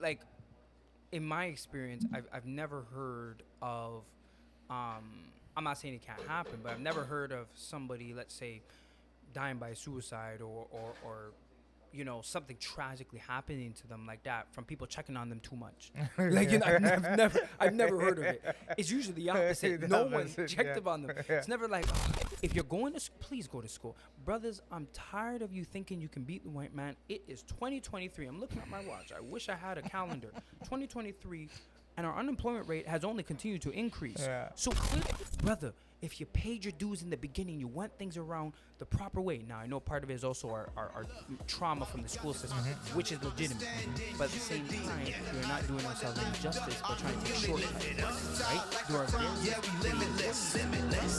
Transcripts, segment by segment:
like in my experience, I've never heard of. I'm not saying it can't happen, but I've never heard of somebody, let's say, dying by suicide or something tragically happening to them like that from people checking on them too much. Like, I've never heard of it. It's usually the opposite. The No one opposite, checked yeah. up on them. Yeah. It's never like, if you're going to please go to school. Brothers, I'm tired of you thinking you can beat the white man. It is 2023. I'm looking at my watch. I wish I had a calendar. 2023, and our unemployment rate has only continued to increase. Yeah. So clearly, brother, if you paid your dues in the beginning, you went things around the proper way. Now, I know part of it is also our trauma from the school system, which is legitimate. But at the same time, we're not doing ourselves any justice by trying to take shortcuts, right? Do our Yeah, we limitless.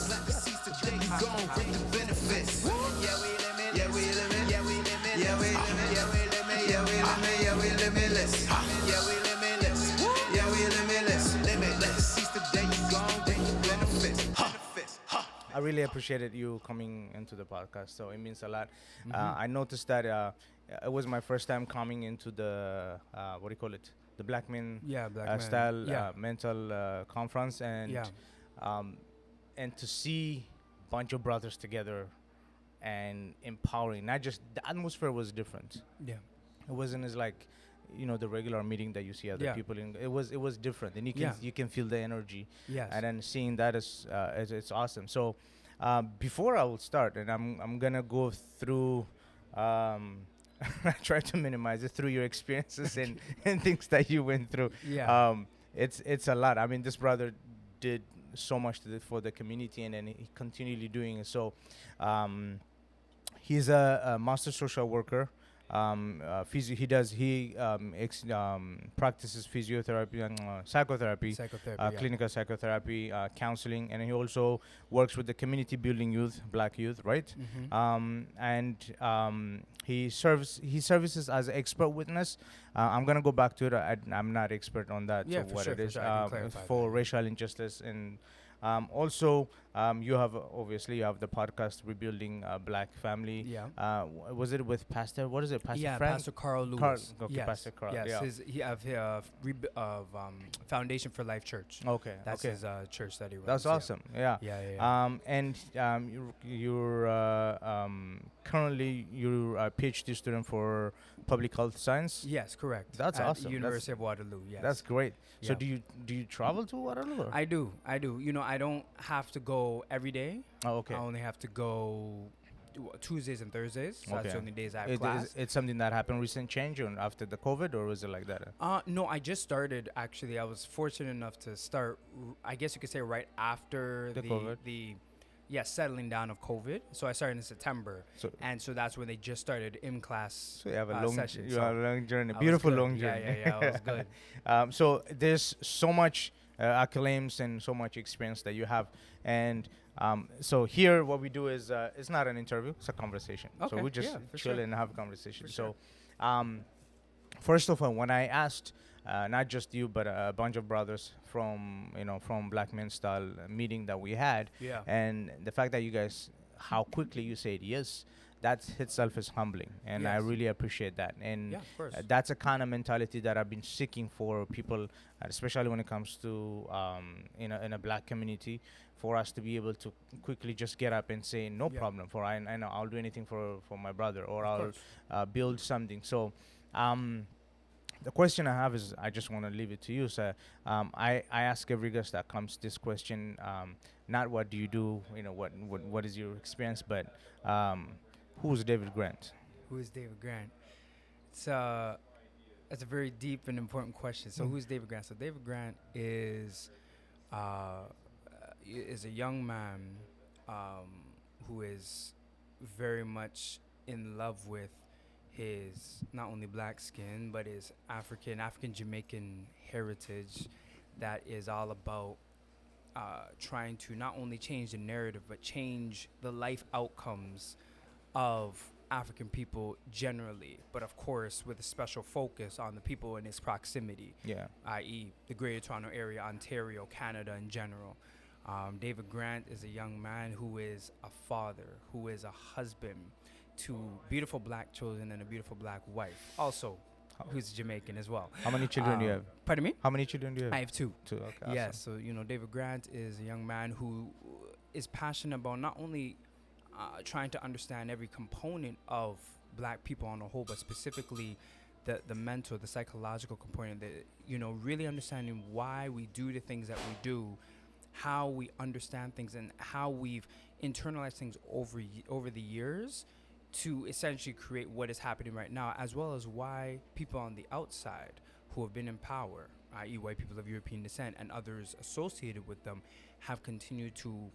Like the seats today, you gon' reap the benefits. Yeah, we limit. Yeah, we limit. Yeah, we limit. Yeah, we limit. Yeah, we limit. Yeah, we limit. Yeah, we limitless. Yeah, we limitless. Yeah, we limitless. Limitless. Seats today, you gon' reap the benefits. Benefits. I really appreciated you coming into the podcast, so it means a lot. Mm-hmm. I noticed that it was my first time coming into the what do you call it, the Black Men Black man. style Yeah. mental conference, and Yeah. um, and to see a bunch of brothers together and empowering. Not just the atmosphere was different. Yeah. It wasn't as like the regular meeting that you see other Yeah. people in. It was different, and Yeah. you can feel the energy, Yes. and then seeing that is it's awesome. So before I will start, and I'm gonna go through. I try to minimize it through your experiences and things that you went through. Yeah. It's a lot. I mean, this brother did so much for the community, and then he continually doing it. So he's a master social worker. Practices physiotherapy and psychotherapy, Psychotherapy. Yeah. clinical psychotherapy, counseling, and he also works with the community building youth, black youth, right? Mm-hmm. And he services as an expert witness. I'm gonna go back to it. I'm not expert on that. Yeah, so for what sure, it for is sure. I can clarify for that. racial injustice, and also you have obviously you have the podcast Rebuilding Black Family. Yeah. Was it with Pastor? What is it, Pastor Yeah, Frank? Pastor Carl Lewis. Okay, Yes. Pastor Carl. Yes, Yeah. he have Foundation for Life Church. Okay. That's okay. his church that he runs. That's awesome. Yeah. Yeah, yeah, yeah. And you're currently you're a PhD student for public health science. Yes, correct. That's At awesome. University of Waterloo. Yes. That's great. So Yeah. do you travel to Waterloo? I do. I don't have to go every day. Oh, okay. I only have to go Tuesdays and Thursdays. So that's Okay. the only days I have class. It's something that happened recent change or after the COVID, or was it like that? No, I just started actually. I was fortunate enough to start. I guess you could say right after The COVID. settling down of COVID. So I started in September, So and so that's when they just started in class. so you have a long session. you So have a long journey, I was beautiful good. long Yeah, journey. yeah, it was good. So there's so much acclaims and so much experience that you have, and so here what we do is it's not an interview, it's a conversation. So Okay, we just yeah, for chill sure. and have a conversation. For So first of all, when I asked not just you but a bunch of brothers from Black Men Style meeting that we had, Yeah. and the fact that you guys how quickly you said yes, that itself is humbling, and I Yes. really appreciate that. And Yeah, of course. that's a kind of mentality that I've been seeking for people, especially when it comes to in a black community, for us to be able to quickly just get up and say no Yeah. problem. I know I'll do anything for my brother, or Of I'll course. build something. So the question I have is, I just want to leave it to you. So I ask every guest that comes this question, not what do you do, what is your experience, but who's David Grant? Who is David Grant? That's a very deep and important question. So who's David Grant? So David Grant is a young man who is very much in love with his not only black skin but his African Jamaican heritage, that is all about trying to not only change the narrative but change the life outcomes of African people generally, but of course with a special focus on the people in its proximity, Yeah. i.e. the Greater Toronto Area, Ontario, Canada in general. David Grant is a young man who is a father, who is a husband to beautiful black children and a beautiful black wife. Also who's Jamaican as well. How many children do you have? Pardon me? How many children do you have? I have two. Two. Okay. Awesome. Yes, so David Grant is a young man who is passionate about not only trying to understand every component of black people on a whole, but specifically the mental, the psychological component, that really understanding why we do the things that we do, how we understand things, and how we've internalized things over the years to essentially create what is happening right now, as well as why people on the outside who have been in power, i.e. white people of European descent and others associated with them, have continued to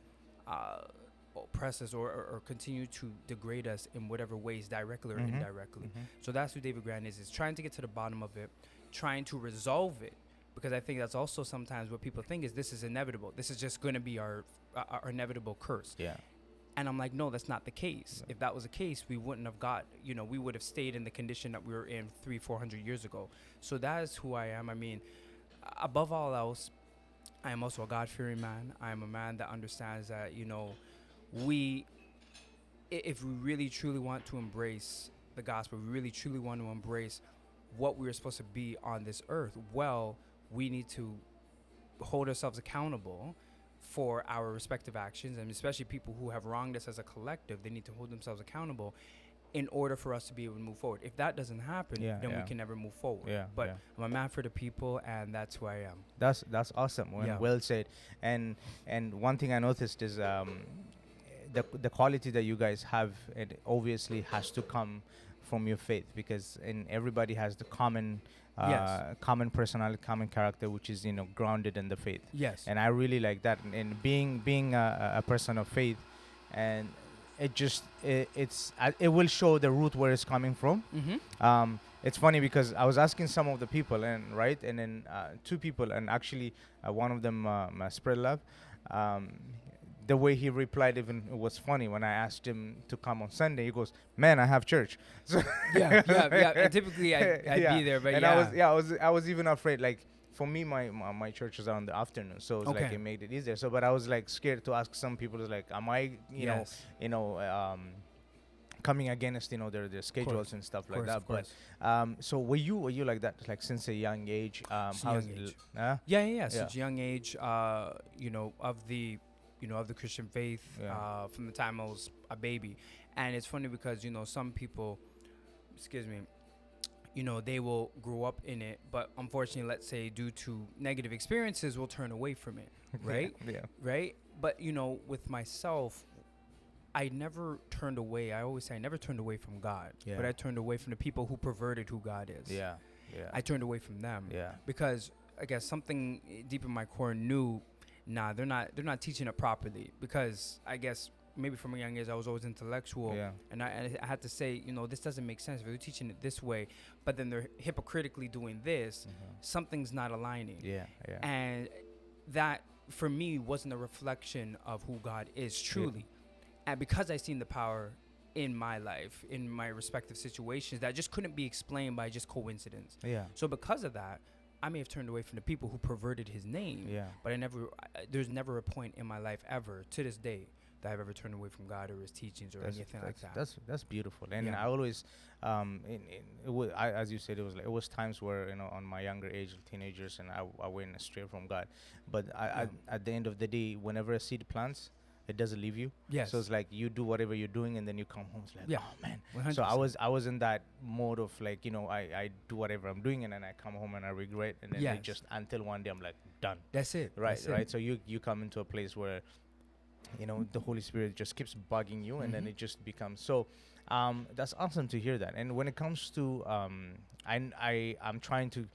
oppress us or continue to degrade us in whatever ways, directly or indirectly. So that's who David Grant is trying to get to the bottom of it, trying to resolve it, because I think that's also sometimes what people think is this is inevitable. This is just going to be our inevitable curse. Yeah. And I'm like, no, that's not the case. If that was the case, we wouldn't have we would have stayed in the condition that we were in 300-400 years ago. So that is who I am. I mean, above all else, I am also a God-fearing man. I am a man that understands that, if we really truly want to embrace the gospel, we really truly want to embrace what we're supposed to be on this earth, well, we need to hold ourselves accountable for our respective actions, and especially people who have wronged us as a collective, they need to hold themselves accountable in order for us to be able to move forward. If that doesn't happen, then we can never move forward. But I'm a man for the people, and that's who I am. That's awesome. Well said. And one thing I noticed is the quality that you guys have, it obviously has to come from your faith, because everybody has the common personality, common character, which is grounded in the faith. Yes. And I really like that. And being a person of faith, and it will show the root where it's coming from. It's funny because I was asking some of the people, and then two people, and actually one of them spread love. The way he replied, even it was funny when I asked him to come on Sunday. He goes, "Man, I have church." So yeah. And typically, I'd be there, but and I was even afraid. Like for me, my churches are on the afternoon, so it's like it made it easier. So, but I was like scared to ask some people. It's like, am I, coming against their schedules and stuff like that? But so were you like that, like since a young age? Since a young age, of the Christian faith, from the time I was a baby. And it's funny because, some people, they will grow up in it, but unfortunately, let's say due to negative experiences, will turn away from it, right? Right? But, with myself, I never turned away. I always say I never turned away from God, but I turned away from the people who perverted who God is. I turned away from them because I guess something deep in my core knew, nah, they're not teaching it properly, because I guess maybe from a young age I was always intellectual, and I had to say, this doesn't make sense if they're teaching it this way, but then they're hypocritically doing this. Something's not aligning. And that for me wasn't a reflection of who God is truly. And because I seen the power in my life, in my respective situations, that just couldn't be explained by just coincidence. So because of that, I may have turned away from the people who perverted his name, but there's never a point in my life ever to this day that I've ever turned away from God or his teachings or anything like that. That's beautiful. And I always, as you said, it was times where, on my younger age, teenagers, and I went astray from God. But at the end of the day, whenever a seed plants, it doesn't leave you. So it's like you do whatever you're doing, and then you come home. It's like, oh man. 100%. So I was in that mode of like, I do whatever I'm doing, and then I come home and I regret, and then it just until one day I'm like, done. That's it. Right. So you come into a place where, the Holy Spirit just keeps bugging you, and then it just becomes so. That's awesome to hear that. And when it comes to I'm trying to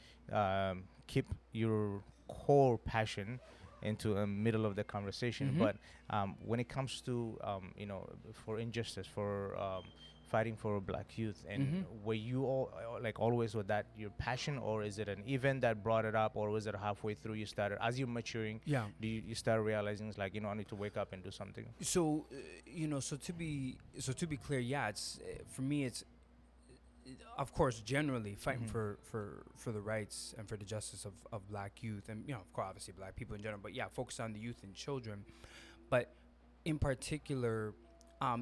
keep your core passion into the middle of the conversation, but when it comes to for injustice, for fighting for black youth, and were you all like always with that your passion, or is it an event that brought it up, or was it halfway through you started as you're maturing? Do you start realizing it's like I need to wake up and do something? So so to be clear, it's for me, it's of course generally fighting for the rights and for the justice of black youth, and of course obviously black people in general, but focus on the youth and children, but in particular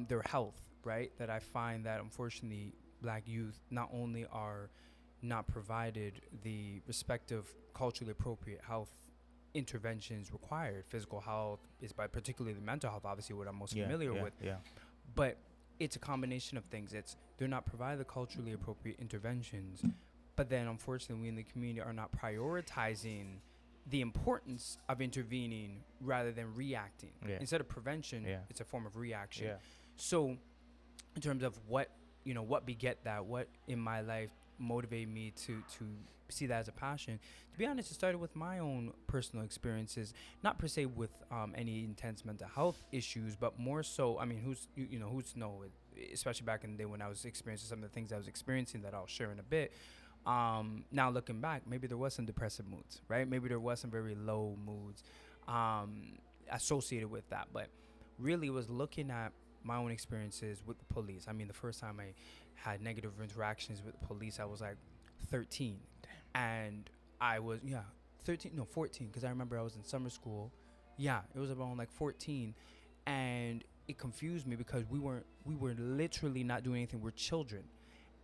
their health, right? That I find that unfortunately black youth not only are not provided the respective culturally appropriate health interventions required. Physical health is by particularly mental health, obviously what I'm most familiar with. Yeah. But it's a combination of things. It's they're not providing the culturally appropriate interventions, but then unfortunately we in the community are not prioritizing the importance of intervening rather than reacting. Yeah. Instead of prevention, Yeah. it's a form of reaction. Yeah. So in terms of what what beget that, what in my life motivated me to see that as a passion, to be honest, it started with my own personal experiences, not per se with any intense mental health issues, but more so, I mean, who's know it, especially back in the day when I was experiencing some of the things I was experiencing that I'll share in a bit. Now looking back, maybe there was some depressive moods, right? Maybe there was some very low moods associated with that, but really was looking at my own experiences with the police. I mean, the first time I had negative interactions with the police, I was like 13. And I was, 14, because I remember I was in summer school. Yeah, it was around like 14. And it confused me because we were literally not doing anything. We're children.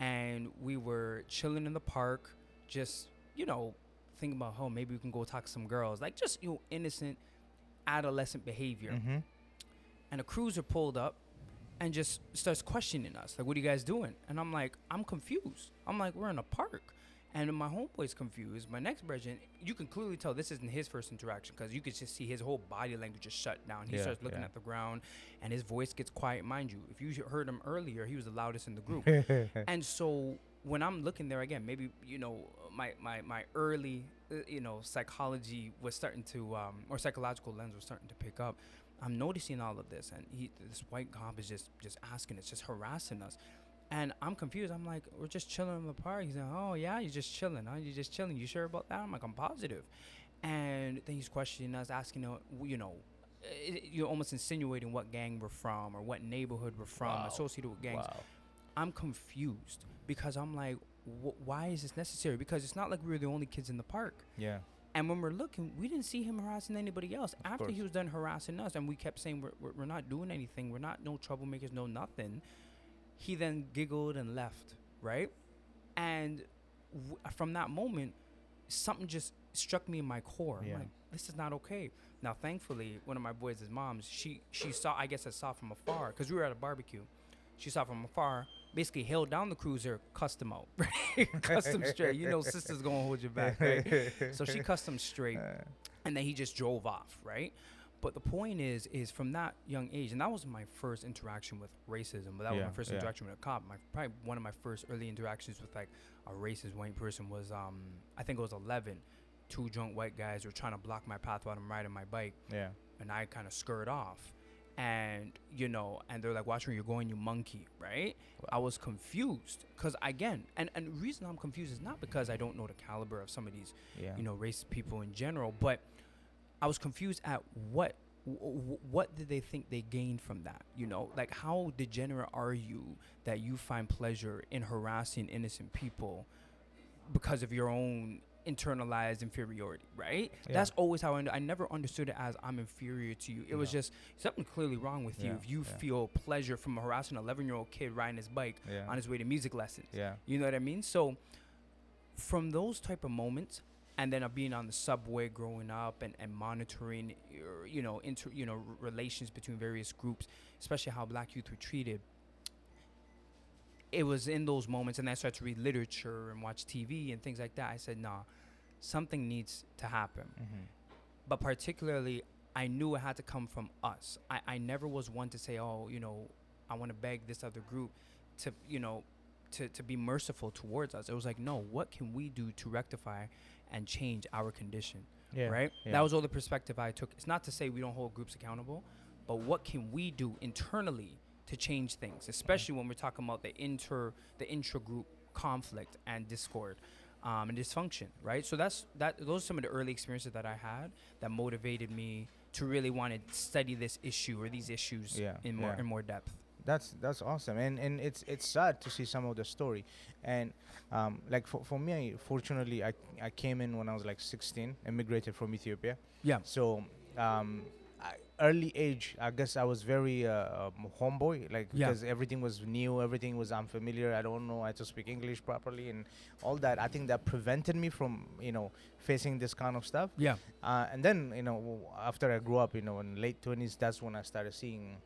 And we were chilling in the park, just, thinking about, oh, maybe we can go talk to some girls. Like just, innocent adolescent behavior. Mm-hmm. And a cruiser pulled up and just starts questioning us. Like, what are you guys doing? And I'm like, I'm confused. I'm like, we're in a park. And my homeboy's confused. My next version, you can clearly tell this isn't his first interaction because you could just see his whole body language just shut down. He starts looking at the ground and his voice gets quiet. Mind you, if you heard him earlier, he was the loudest in the group. And so when I'm looking there again, maybe, my early, psychology was starting to, or psychological lens was starting to pick up. I'm noticing all of this, and this white cop is just asking us, just harassing us. And I'm confused. I'm like, we're just chilling in the park. He's like, oh, yeah, you're just chilling, huh? You're just chilling. You sure about that? I'm like, I'm positive. And then he's questioning us, asking, you're almost insinuating what gang we're from or what neighborhood we're from, associated with gangs. Wow. I'm confused because I'm like, why is this necessary? Because it's not like we were the only kids in the park. Yeah. And when we're looking, we didn't see him harassing anybody else. After he was done harassing us, and we kept saying, we're not doing anything. We're not no troublemakers, no nothing. He then giggled and left, right? And from that moment, something just struck me in my core. Yeah. I'm like, this is not okay. Now, thankfully, one of my boys' moms, she saw, I guess I saw from afar, because we were at a barbecue. She saw from afar, basically held down the cruiser, cussed him out, right? Cussed him straight. Sister's going to hold you back, right? So she cussed him straight, and then he just drove off, right? But the point is from that young age, and that was my first interaction with racism, but that was my first interaction with a cop. Probably one of my first early interactions with like a racist white person was, I think it was 11. 2 drunk white guys were trying to block my path while I'm riding my bike. Yeah. And I kind of scurred off. And, and they're like, watch where you're going, you monkey, right? Wow. I was confused because, again, and the reason I'm confused is not because I don't know the caliber of some of these, racist people in general, but I was confused at what did they think they gained from that? Like how degenerate are you that you find pleasure in harassing innocent people because of your own internalized inferiority, right? Yeah. That's always how I never understood it as I'm inferior to you. It was just something clearly wrong with you if you feel pleasure from harassing an 11-year-old kid riding his bike on his way to music lessons. Yeah. You know what I mean? So from those type of moments, and then being on the subway growing up and monitoring, relations between various groups, especially how black youth were treated. It was in those moments, and I started to read literature and watch TV and things like that. I said, nah, something needs to happen. Mm-hmm. But particularly, I knew it had to come from us. I never was one to say, oh, I want to beg this other group to, to be merciful towards us. It was like, no, what can we do to rectify and change our condition, right? Yeah. That was all the perspective I took. It's not to say we don't hold groups accountable, but what can we do internally to change things, especially when we're talking about the intra-group conflict and discord and dysfunction, right? So those are some of the early experiences that I had that motivated me to really want to study this issue or these issues in more depth. That's awesome, and it's sad to see some of the story, and like for me, fortunately, I came in when I was like 16, immigrated from Ethiopia. Yeah. So early age, I guess I was very homeboy, like Yeah. because everything was new, everything was unfamiliar. I don't know how to speak English properly, and all that. I think that prevented me from facing this kind of stuff. Yeah. And then after I grew up, in late 20s, that's when I started seeing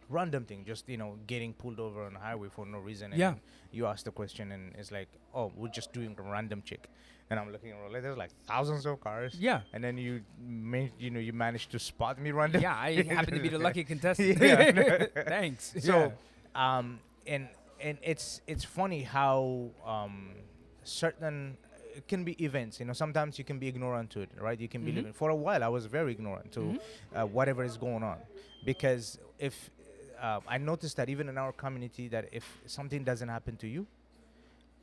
random thing, just getting pulled over on the highway for no reason, and Yeah. then you ask the question, and it's like, oh, we're just doing a random check, and I'm looking around, like there's like thousands of cars, Yeah. and then you managed to spot me random. Yeah, I happen to be the lucky contestant. Yeah. Thanks. So, and it's funny how certain it can be events. Sometimes you can be ignorant to it, right? You can be living. For a while, I was very ignorant to whatever is going on, because if I noticed that even in our community, that if something doesn't happen to you,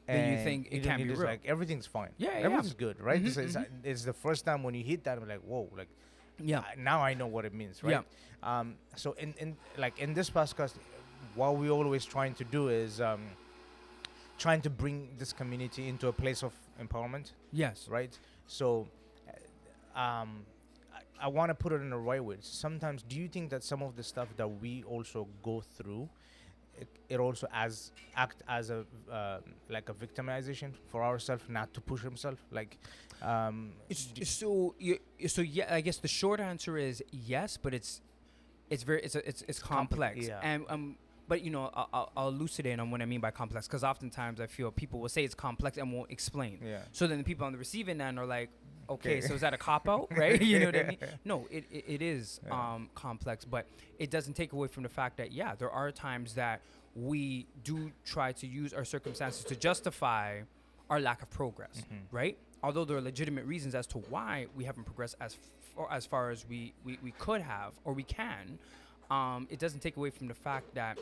Then you and think it you can't be just real. like everything's fine. Yeah, yeah, yeah. Everything's good, right? Mhm, So it's the first time when you hit that, I'm like, whoa, like Yeah. now I know what it means, right? So in this podcast, what we always trying to do is trying to bring this community into a place of empowerment, Yes. right? So I want to put it in the right way. Sometimes, do you think that some of the stuff that we also go through, it also act as a like a victimization for ourselves, not to push himself, like So yeah, I guess the short answer is yes, but it's complex. yeah. And but I'll elucidate on what I mean by complex, because oftentimes I feel people will say it's complex and won't explain. Yeah. So then the people on the receiving end are like, okay, Okay. so is that a cop out, right? You know what I mean? No, it is complex, but it doesn't take away from the fact that there are times that we do try to use our circumstances to justify our lack of progress, right? Although there are legitimate reasons as to why we haven't progressed as far as we could have or we can, it doesn't take away from the fact that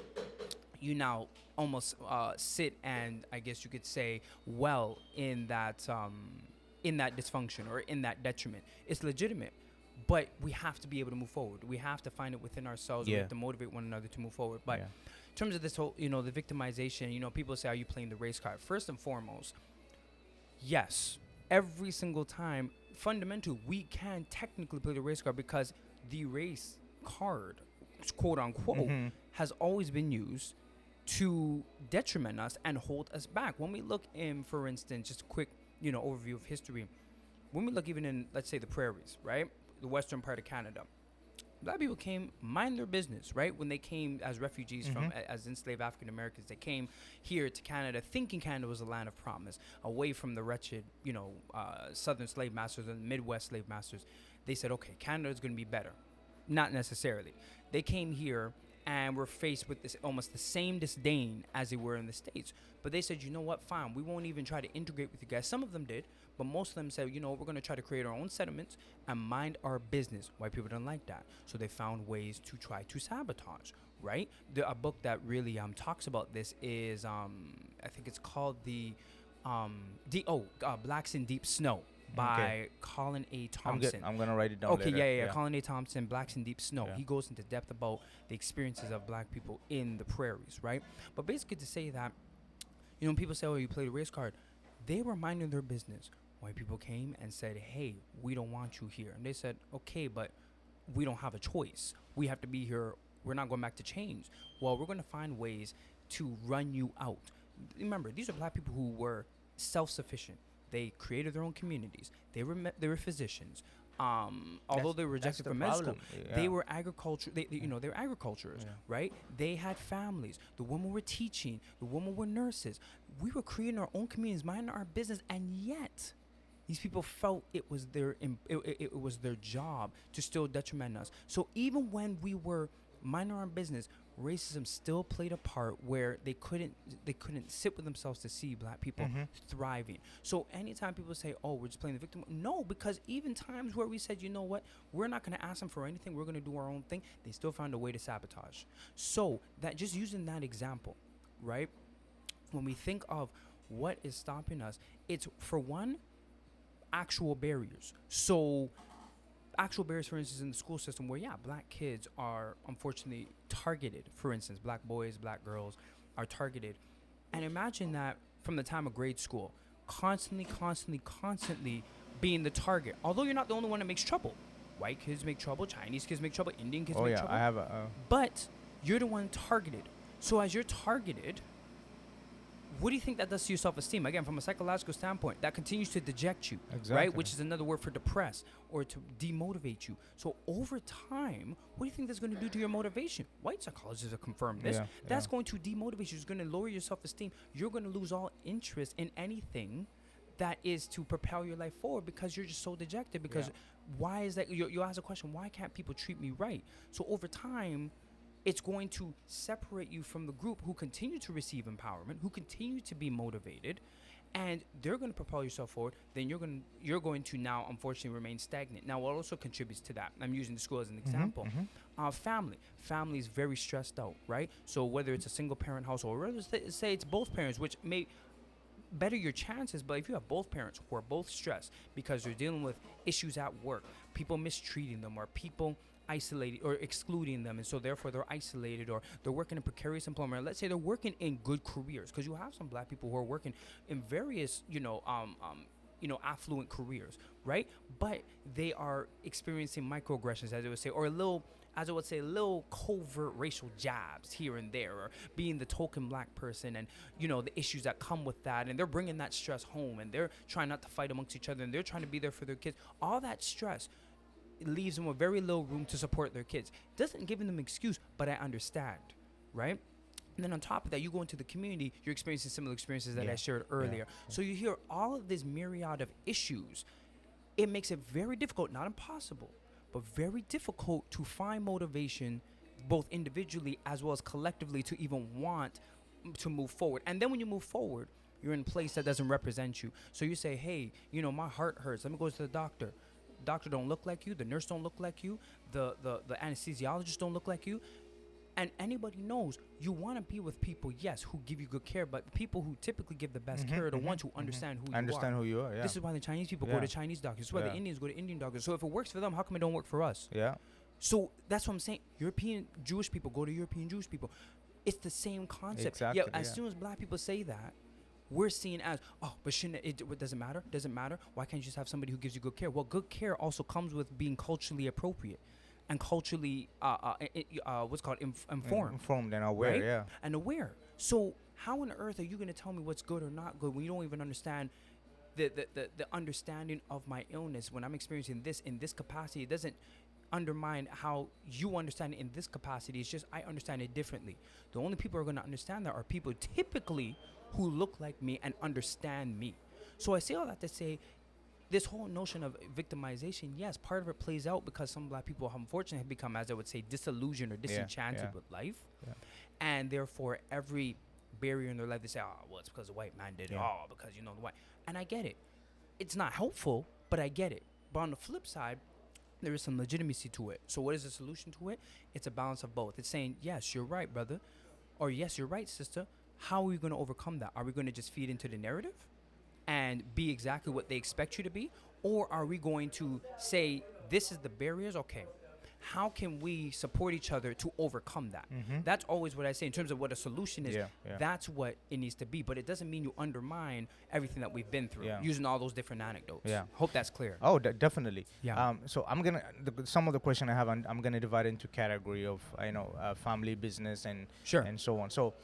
you now almost sit and, I guess you could say, well, in that dysfunction or in that detriment. It's legitimate, but we have to be able to move forward. We have to find it within ourselves. We have to motivate one another to move forward. But in terms of this whole, the victimization, people say, are you playing the race card? First and foremost, yes. Every single time, fundamentally, we can technically play the race card, because the race card, quote unquote, has always been used to detriment us and hold us back. When we look in, for instance, just a quick, overview of history, when we look even in, let's say, the prairies, right, the western part of Canada, Black people came, mind their business, right? When they came as refugees from, as enslaved African Americans, they came here to Canada thinking Canada was a land of promise, away from the wretched, southern slave masters and Midwest slave masters. They said, okay, Canada is going to be better. Not necessarily. They came here and were faced with this almost the same disdain as they were in the States. But they said, you know what, fine, we won't even try to integrate with you guys. Some of them did, but most of them said, we're going to try to create our own settlements and mind our business. White people didn't like that. So they found ways to try to sabotage, right? A book that really talks about this is, I think it's called Blacks in Deep Snow by Colin A. Thompson. I'm gonna write it down. Okay, later. yeah. Colin A. Thompson, Blacks in Deep Snow. He goes into depth about the experiences of Black people in the prairies, right? But basically to say that, when people say, oh, you play the race card, they were minding their business. White people came and said, hey, we don't want you here. And they said, okay, but we don't have a choice. We have to be here. We're not going back to change. Well, we're going to find ways to run you out. Remember, these are Black people who were self-sufficient. They created their own communities. They were physicians. Although they were rejected from med school, they were agriculture. They were agriculturers, right? They had families. The women were teaching. The women were nurses. We were creating our own communities, minding our business, and yet these people felt it was their job to still detriment us. So even when we were minding our business, racism still played a part where they couldn't sit with themselves to see Black people thriving. So anytime people say, oh, we're just playing the victim, no, because even times where we said, you know what, we're not going to ask them for anything, we're going to do our own thing, they still found a way to sabotage. So that, just using that example, right, when we think of what is stopping us, it's, for one, actual barriers. So actual barriers, for instance, in the school system, where Black kids are unfortunately targeted. For instance, Black boys, Black girls are targeted. And imagine that from the time of grade school, constantly being the target. Although you're not the only one that makes trouble, White kids make trouble, Chinese kids make trouble, Indian kids Oh make yeah, trouble. I have a. But you're the one targeted. So as you're targeted, what do you think that does to your self-esteem? Again, from a psychological standpoint, that continues to deject you, Exactly. right? Which is another word for depress or to demotivate you. So over time, what do you think that's going to do to your motivation? White psychologists have confirmed this. Yeah, That's yeah. going to demotivate you. It's going to lower your self-esteem. You're going to lose all interest in anything that is to propel your life forward because you're just so dejected. Because Yeah. why is that? You ask the question, why can't people treat me right? So over time, it's going to separate you from the group who continue to receive empowerment, who continue to be motivated, and they're going to propel yourself forward. Then you're going to now unfortunately remain stagnant. Now, what also contributes to that? I'm using the school as an example. Family is very stressed out, right? So whether it's a single parent household, or whether say it's both parents, which may better your chances. But if you have both parents who are both stressed because they're dealing with issues at work, people mistreating them, or people isolated or excluding them, and so therefore they're isolated, or they're working in precarious employment. Let's say they're working in good careers, because you have some black people who are working in various affluent careers, right? But they are experiencing microaggressions, as I would say, or little covert racial jabs here and there, or being the token black person, and the issues that come with that, and they're bringing that stress home, and they're trying not to fight amongst each other, and they're trying to be there for their kids. All that stress leaves them with very little room to support their kids. Doesn't give them an excuse, but I understand, right? And then on top of that, you go into the community, you're experiencing similar experiences that I shared earlier. So you hear all of this myriad of issues. It makes it very difficult, not impossible, but very difficult to find motivation, both individually as well as collectively, to even want to move forward. And then when you move forward, you're in a place that doesn't represent you. So you say, hey, my heart hurts. Let me go to the doctor. Doctor don't look like you, the nurse don't look like you, the anesthesiologist don't look like you. And anybody knows you want to be with people, yes, who give you good care, but people who typically give the best care are the ones who understand who you are. Who you are. Yeah. This is why the Chinese people go to Chinese doctors. This is why the Indians go to Indian doctors. So if it works for them, how come it don't work for us? Yeah. So that's what I'm saying. European Jewish people go to European Jewish people. It's the same concept. Exactly, As soon as black people say that, we're seen as, but shouldn't it doesn't matter? Doesn't matter? Why can't you just have somebody who gives you good care? Well, good care also comes with being culturally appropriate and culturally, what's called informed. Informed and aware, right? yeah. And aware. So how on earth are you going to tell me what's good or not good when you don't even understand the understanding of my illness? When I'm experiencing this in this capacity, it doesn't undermine how you understand it in this capacity. It's just I understand it differently. The only people who are going to understand that are people typically who look like me and understand me. So I say all that to say, this whole notion of victimization, yes, part of it plays out because some black people, unfortunately, have become, as I would say, disillusioned or disenchanted with life. Yeah. And therefore, every barrier in their life, they say, it's because the white man did it. Because, the white. And I get it. It's not helpful, but I get it. But on the flip side, there is some legitimacy to it. So what is the solution to it? It's a balance of both. It's saying, yes, you're right, brother. Or yes, you're right, sister. How are we going to overcome that? Are we going to just feed into the narrative and be exactly what they expect you to be? Or are we going to say, this is the barriers? Okay. How can we support each other to overcome that? That's always what I say in terms of what a solution is. That's what it needs to be. But it doesn't mean you undermine everything that we've been through using all those different anecdotes. Hope that's clear. Oh, definitely. Yeah. So I'm going to, some of the question I have, I'm going to divide into category of, family, business, and so on. So,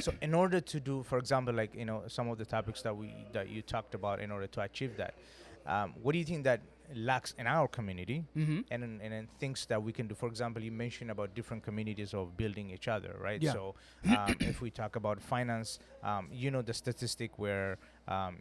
so in order to do, for example, like, some of the topics that you talked about, in order to achieve that, what do you think that lacks in our community, and things that we can do? For example, you mentioned about different communities of building each other, right? So if we talk about finance, the statistic where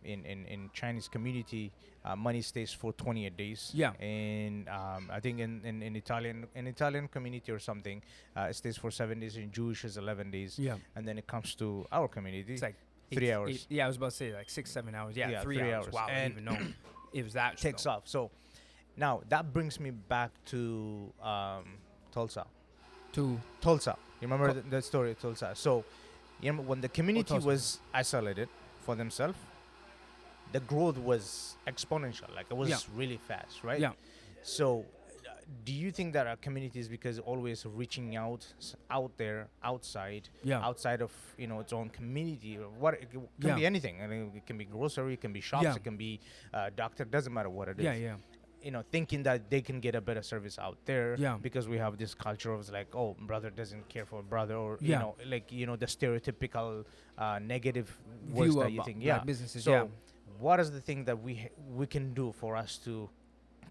in Chinese community, money stays for 28 days. And I think in Italian community or something, it stays for 7 days. In Jewish is 11 days. And then it comes to our community, it's like 3 hours. I was about to say like 6-7 hours. 3 hours. Wow, I didn't even know it was that takes off. So now that brings me back to Tulsa. Tulsa. You remember the story of Tulsa? So when the community was isolated for themselves, the growth was exponential. Like it was really fast, right? So do you think that our community is because always reaching out there, outside of its own community, or what it can be anything? I mean, it can be grocery, it can be shops, it can be doctor, doesn't matter what it is. thinking that they can get a better service out there, Yeah. because we have this culture of like, oh, brother doesn't care for brother, or Yeah. the stereotypical negative words View that of you think. black businesses. So Yeah. what is the thing that we can do for us to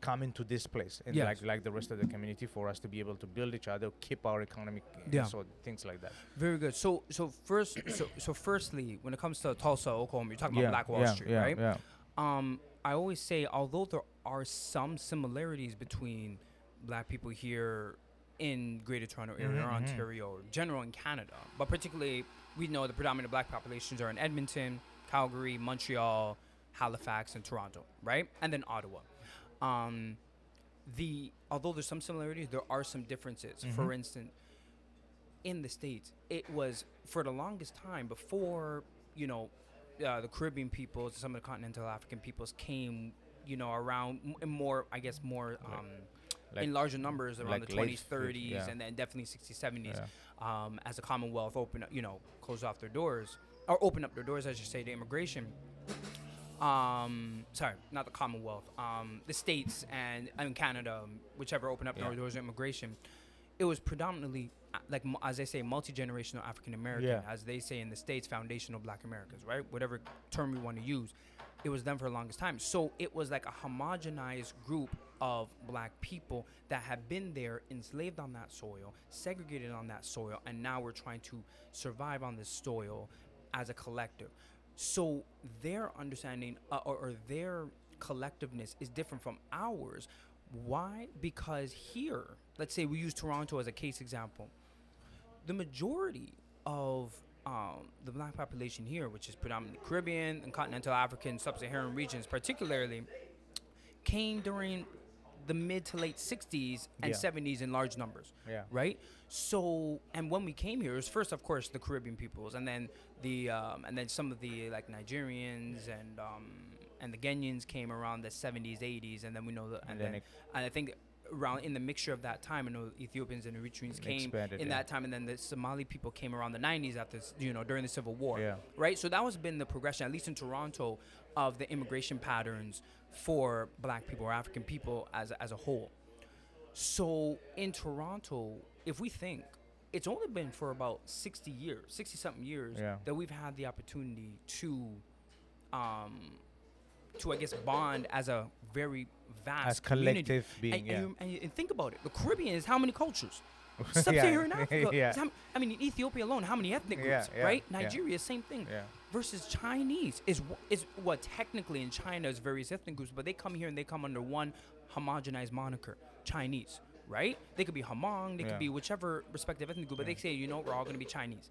come into this place, and Yes. like the rest of the community, for us to be able to build each other, keep our economic, Yeah. so things like that. Very good. Firstly, when it comes to Tulsa, Oklahoma, you're talking about Black Wall Street, yeah, right? Yeah. I always say, although there are some similarities between black people here in Greater Toronto area or Ontario, or general in Canada, but particularly we know the predominant black populations are in Edmonton, Calgary, Montreal, Halifax, and Toronto, right? And then Ottawa. Although there's some similarities, there are some differences. For instance, in the States, it was for the longest time before, the Caribbean peoples, some of the continental African peoples came, around more, I guess, more in larger numbers around like the late 20s, 30s, yeah. and then definitely 60s, 70s, as the Commonwealth opened, closed off their doors, or opened up their doors, I should say, to immigration. Sorry, not the Commonwealth, the states and Canada, whichever opened up their doors to immigration. It was predominantly, as they say, multi-generational African American, as they say in the States, foundational Black Americans, right? Whatever term we want to use. It was them for the longest time. So it was like a homogenized group of black people that had been there, enslaved on that soil, segregated on that soil, and now we're trying to survive on this soil as a collective. So their understanding or their collectiveness is different from ours. Why? Because here, let's say we use Toronto as a case example. The majority of the black population here, which is predominantly Caribbean and continental African, sub-Saharan regions particularly, came during the mid to late 60s and 70s in large numbers, right? So, and when we came here, it was first, of course, the Caribbean peoples, and then and then some of the like Nigerians and the Kenyans came around the 70s, 80s, and then we know and I think around in the mixture of that time, I know Ethiopians and Eritreans came in that time, and then the Somali people came around the 90s after, during the Civil War, right? So that was been the progression, at least in Toronto, of the immigration patterns for black people or African people as a whole. So in Toronto, if we think, it's only been for about 60-something years that we've had the opportunity to I guess, bond as a very vast as community. collective being, And think about it. The Caribbean is how many cultures? Sub-Saharan Africa. I mean, in Ethiopia alone, how many ethnic groups, right? Nigeria, same thing. Versus Chinese is what technically in China is various ethnic groups, but they come here and they come under one homogenized moniker, Chinese, right? They could be Hmong, they could be whichever respective ethnic group, but they say, we're all going to be Chinese.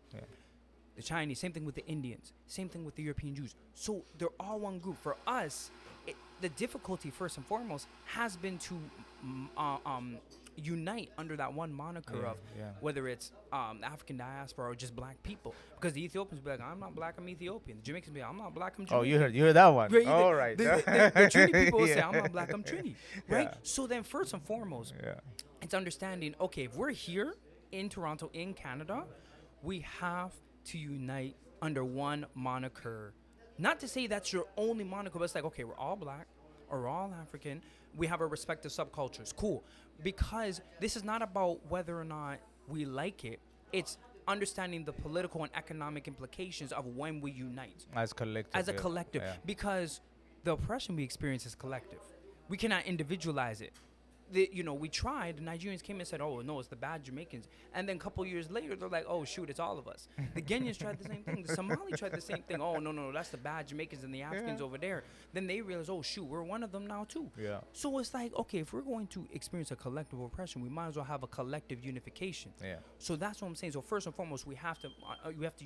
The Chinese, same thing with the Indians, same thing with the European Jews. So they're all one group. For us, the difficulty, first and foremost, has been to unite under that one moniker of whether it's the African diaspora or just black people. Because the Ethiopians be like, I'm not black, I'm Ethiopian. The Jamaicans be like, I'm not black, I'm Jamaican. Oh, you heard that one. All right. The Trini people will say, I'm not black, I'm Trini. Right? So then first and foremost, it's understanding, okay, if we're here in Toronto, in Canada, we have to unite under one moniker. Not to say that's your only moniker, but it's like, okay, we're all black or we're all African. We have our respective subcultures. Cool. Because this is not about whether or not we like it. It's understanding the political and economic implications of when we unite. As collective. As a collective. Because the oppression we experience is collective. We cannot individualize it. We tried. The Nigerians came and said, oh, no, it's the bad Jamaicans. And then a couple years later, they're like, oh, shoot, it's all of us. The Kenyans tried the same thing. The Somali tried the same thing. Oh, no, that's the bad Jamaicans and the Africans over there. Then they realized, oh, shoot, we're one of them now, too. So it's like, okay, if we're going to experience a collective oppression, we might as well have a collective unification. So that's what I'm saying. So first and foremost, we have to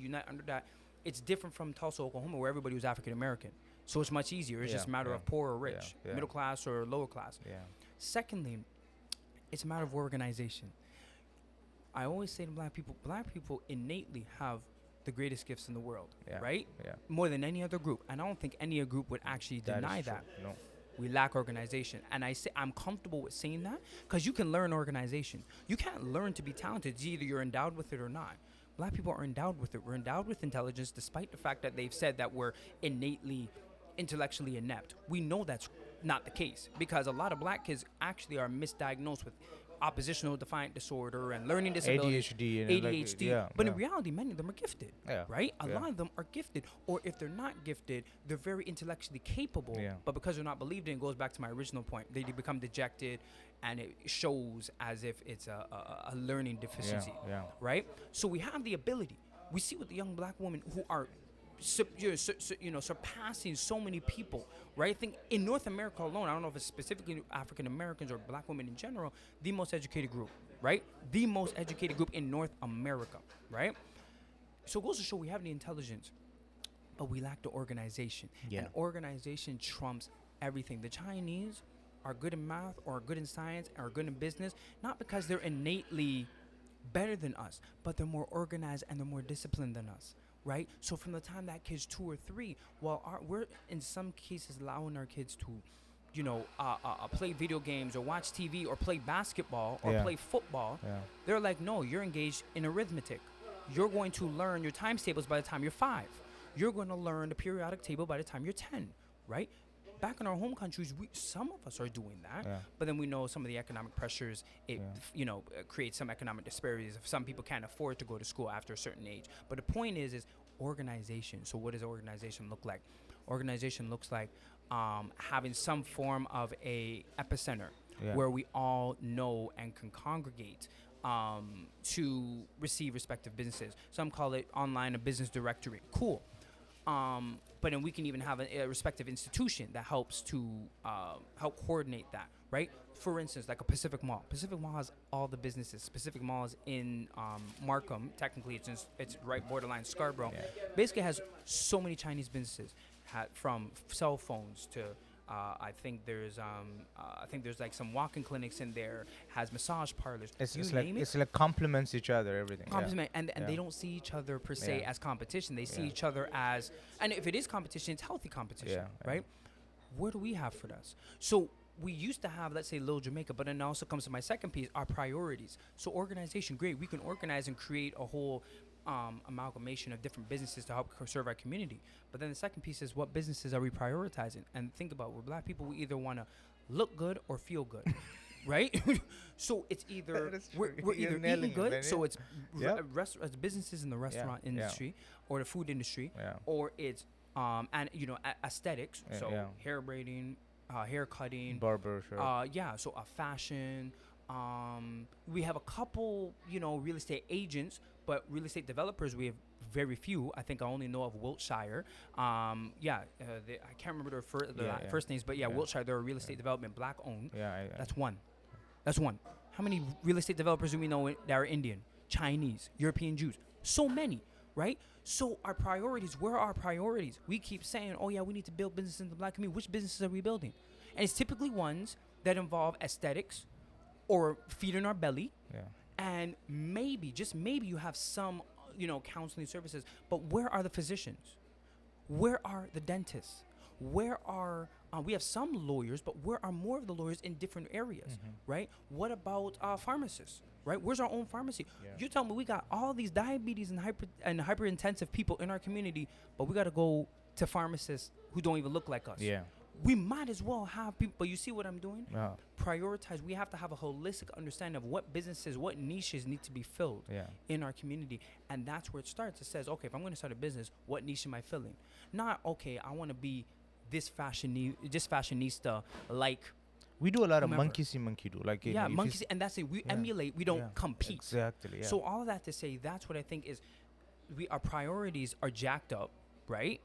unite under that. It's different from Tulsa, Oklahoma, where everybody was African American. So it's much easier. It's just a matter of poor or rich, middle class or lower class. Secondly, it's a matter of organization. I always say to black people innately have the greatest gifts in the world, right? More than any other group. And I don't think any other group would actually deny that. No. We lack organization. And I'm comfortable with saying that because you can learn organization. You can't learn to be talented. It's either you're endowed with it or not. Black people are endowed with it. We're endowed with intelligence despite the fact that they've said that we're innately intellectually inept. We know that's not the case, because a lot of black kids actually are misdiagnosed with oppositional defiant disorder and learning disabilities, ADHD and ADHD. yeah, But yeah. in reality, many of them are gifted, Yeah, right? A yeah. lot of them are gifted, or if they're not gifted, they're very intellectually capable. Yeah. But because they're not believed in, it goes back to my original point. They become dejected, and it shows as if it's a learning deficiency, yeah. right? So we have the ability. We see with the young black women who are surpassing so many people, right? I think in North America alone, I don't know if it's specifically African Americans or black women in general, the most educated group, right? The most educated group in North America, right? So it goes to show we have the intelligence, but we lack the organization. Yeah. And organization trumps everything. The Chinese are good in math or are good in science or are good in business, not because they're innately better than us, but they're more organized and they're more disciplined than us, right? So from the time that kid's 2 or 3, we're in some cases allowing our kids to, play video games or watch TV or play basketball or Yeah. play football. Yeah. They're like, no, you're engaged in arithmetic. You're going to learn your times tables by the time you're 5. You're going to learn the periodic table by the time you're 10, right? Back in our home countries, some of us are doing that, Yeah. but then we know some of the economic pressures. It Yeah. creates some economic disparities. If some people can't afford to go to school after a certain age, but the point is organization. So what does organization look like? Organization looks like having some form of a epicenter Yeah. where we all know and can congregate to receive respective businesses. Some call it online a business directory. Cool. But then we can even have a respective institution that helps to help coordinate that, right? For instance, like a Pacific Mall. Pacific Mall has all the businesses. Pacific Mall is in Markham. Technically, it's right borderline Scarborough. Yeah. Basically, has so many Chinese businesses, from cell phones to I think there's like some walk-in clinics in there. Has massage parlors. It's You like name it. it's like complements each other, everything. Yeah. Complement, and Yeah. they don't see each other per se Yeah. as competition. They see Yeah. each other as, and if it is competition, it's healthy competition, Yeah, yeah. right? What do we have for us? So we used to have, let's say, Little Jamaica, but then it also comes to my second piece, our priorities. So organization, great. We can organize and create a whole amalgamation of different businesses to help serve our community. But then the second piece is, what businesses are we prioritizing? And think about, we're black people, we either want to look good or feel good. Right? So it's either That's we're true. You're either nailing eating it, good, man, so yeah. it's Yep. businesses in the restaurant yeah. industry or the food industry, Yeah. or it's aesthetics, Yeah, so yeah. hair braiding, hair cutting, Barber shop. so a fashion. We have a couple, real estate agents, but real estate developers we have very few. I think I only know of Wiltshire. I can't remember their Yeah, yeah. first names, but Yeah. Wiltshire, they're a real estate development, black owned. Yeah. That's one. That's one. How many real estate developers do we know that are Indian, Chinese, European Jews? So many, right? So our priorities, where are our priorities? We keep saying, oh yeah, we need to build businesses in the black community. Which businesses are we building? And it's typically ones that involve aesthetics or feeding our belly. Yeah. And maybe, just maybe, you have some, counseling services. But where are the physicians? Where are the dentists? Where are we have some lawyers, but where are more of the lawyers in different areas, right? What about pharmacists, right? Where's our own pharmacy? Yeah. You tell me we got all these diabetes and hyperintensive people in our community, but we got to go to pharmacists who don't even look like us. Yeah. We might as well have people, but you see what I'm doing? Yeah. Prioritize. We have to have a holistic understanding of what businesses, what niches need to be filled Yeah. in our community. And that's where it starts. It says, okay, if I'm going to start a business, what niche am I filling? Not, okay, I want to be this fashionista, like, We do a lot of whomever. monkey see, monkey do. Like yeah, monkeys, and that's it. We Yeah. emulate, we don't Yeah. compete. Exactly. Yeah. So all of that to say, that's what I think is, our priorities are jacked up, right?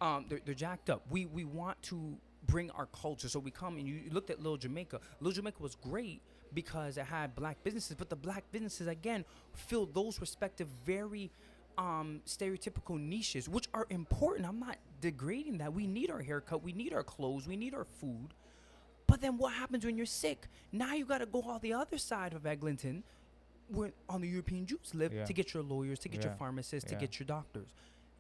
They're jacked up. We want to bring our culture. So we come, and you looked at Little Jamaica. Little Jamaica was great because it had black businesses, but the black businesses, again, filled those respective very stereotypical niches, which are important. I'm not degrading that. We need our haircut, we need our clothes, we need our food. But then what happens when you're sick? Now you got to go on the other side of Eglinton, where on the European Jews live, Yeah. to get your lawyers, to get your Yeah. pharmacists, to Yeah. get your doctors.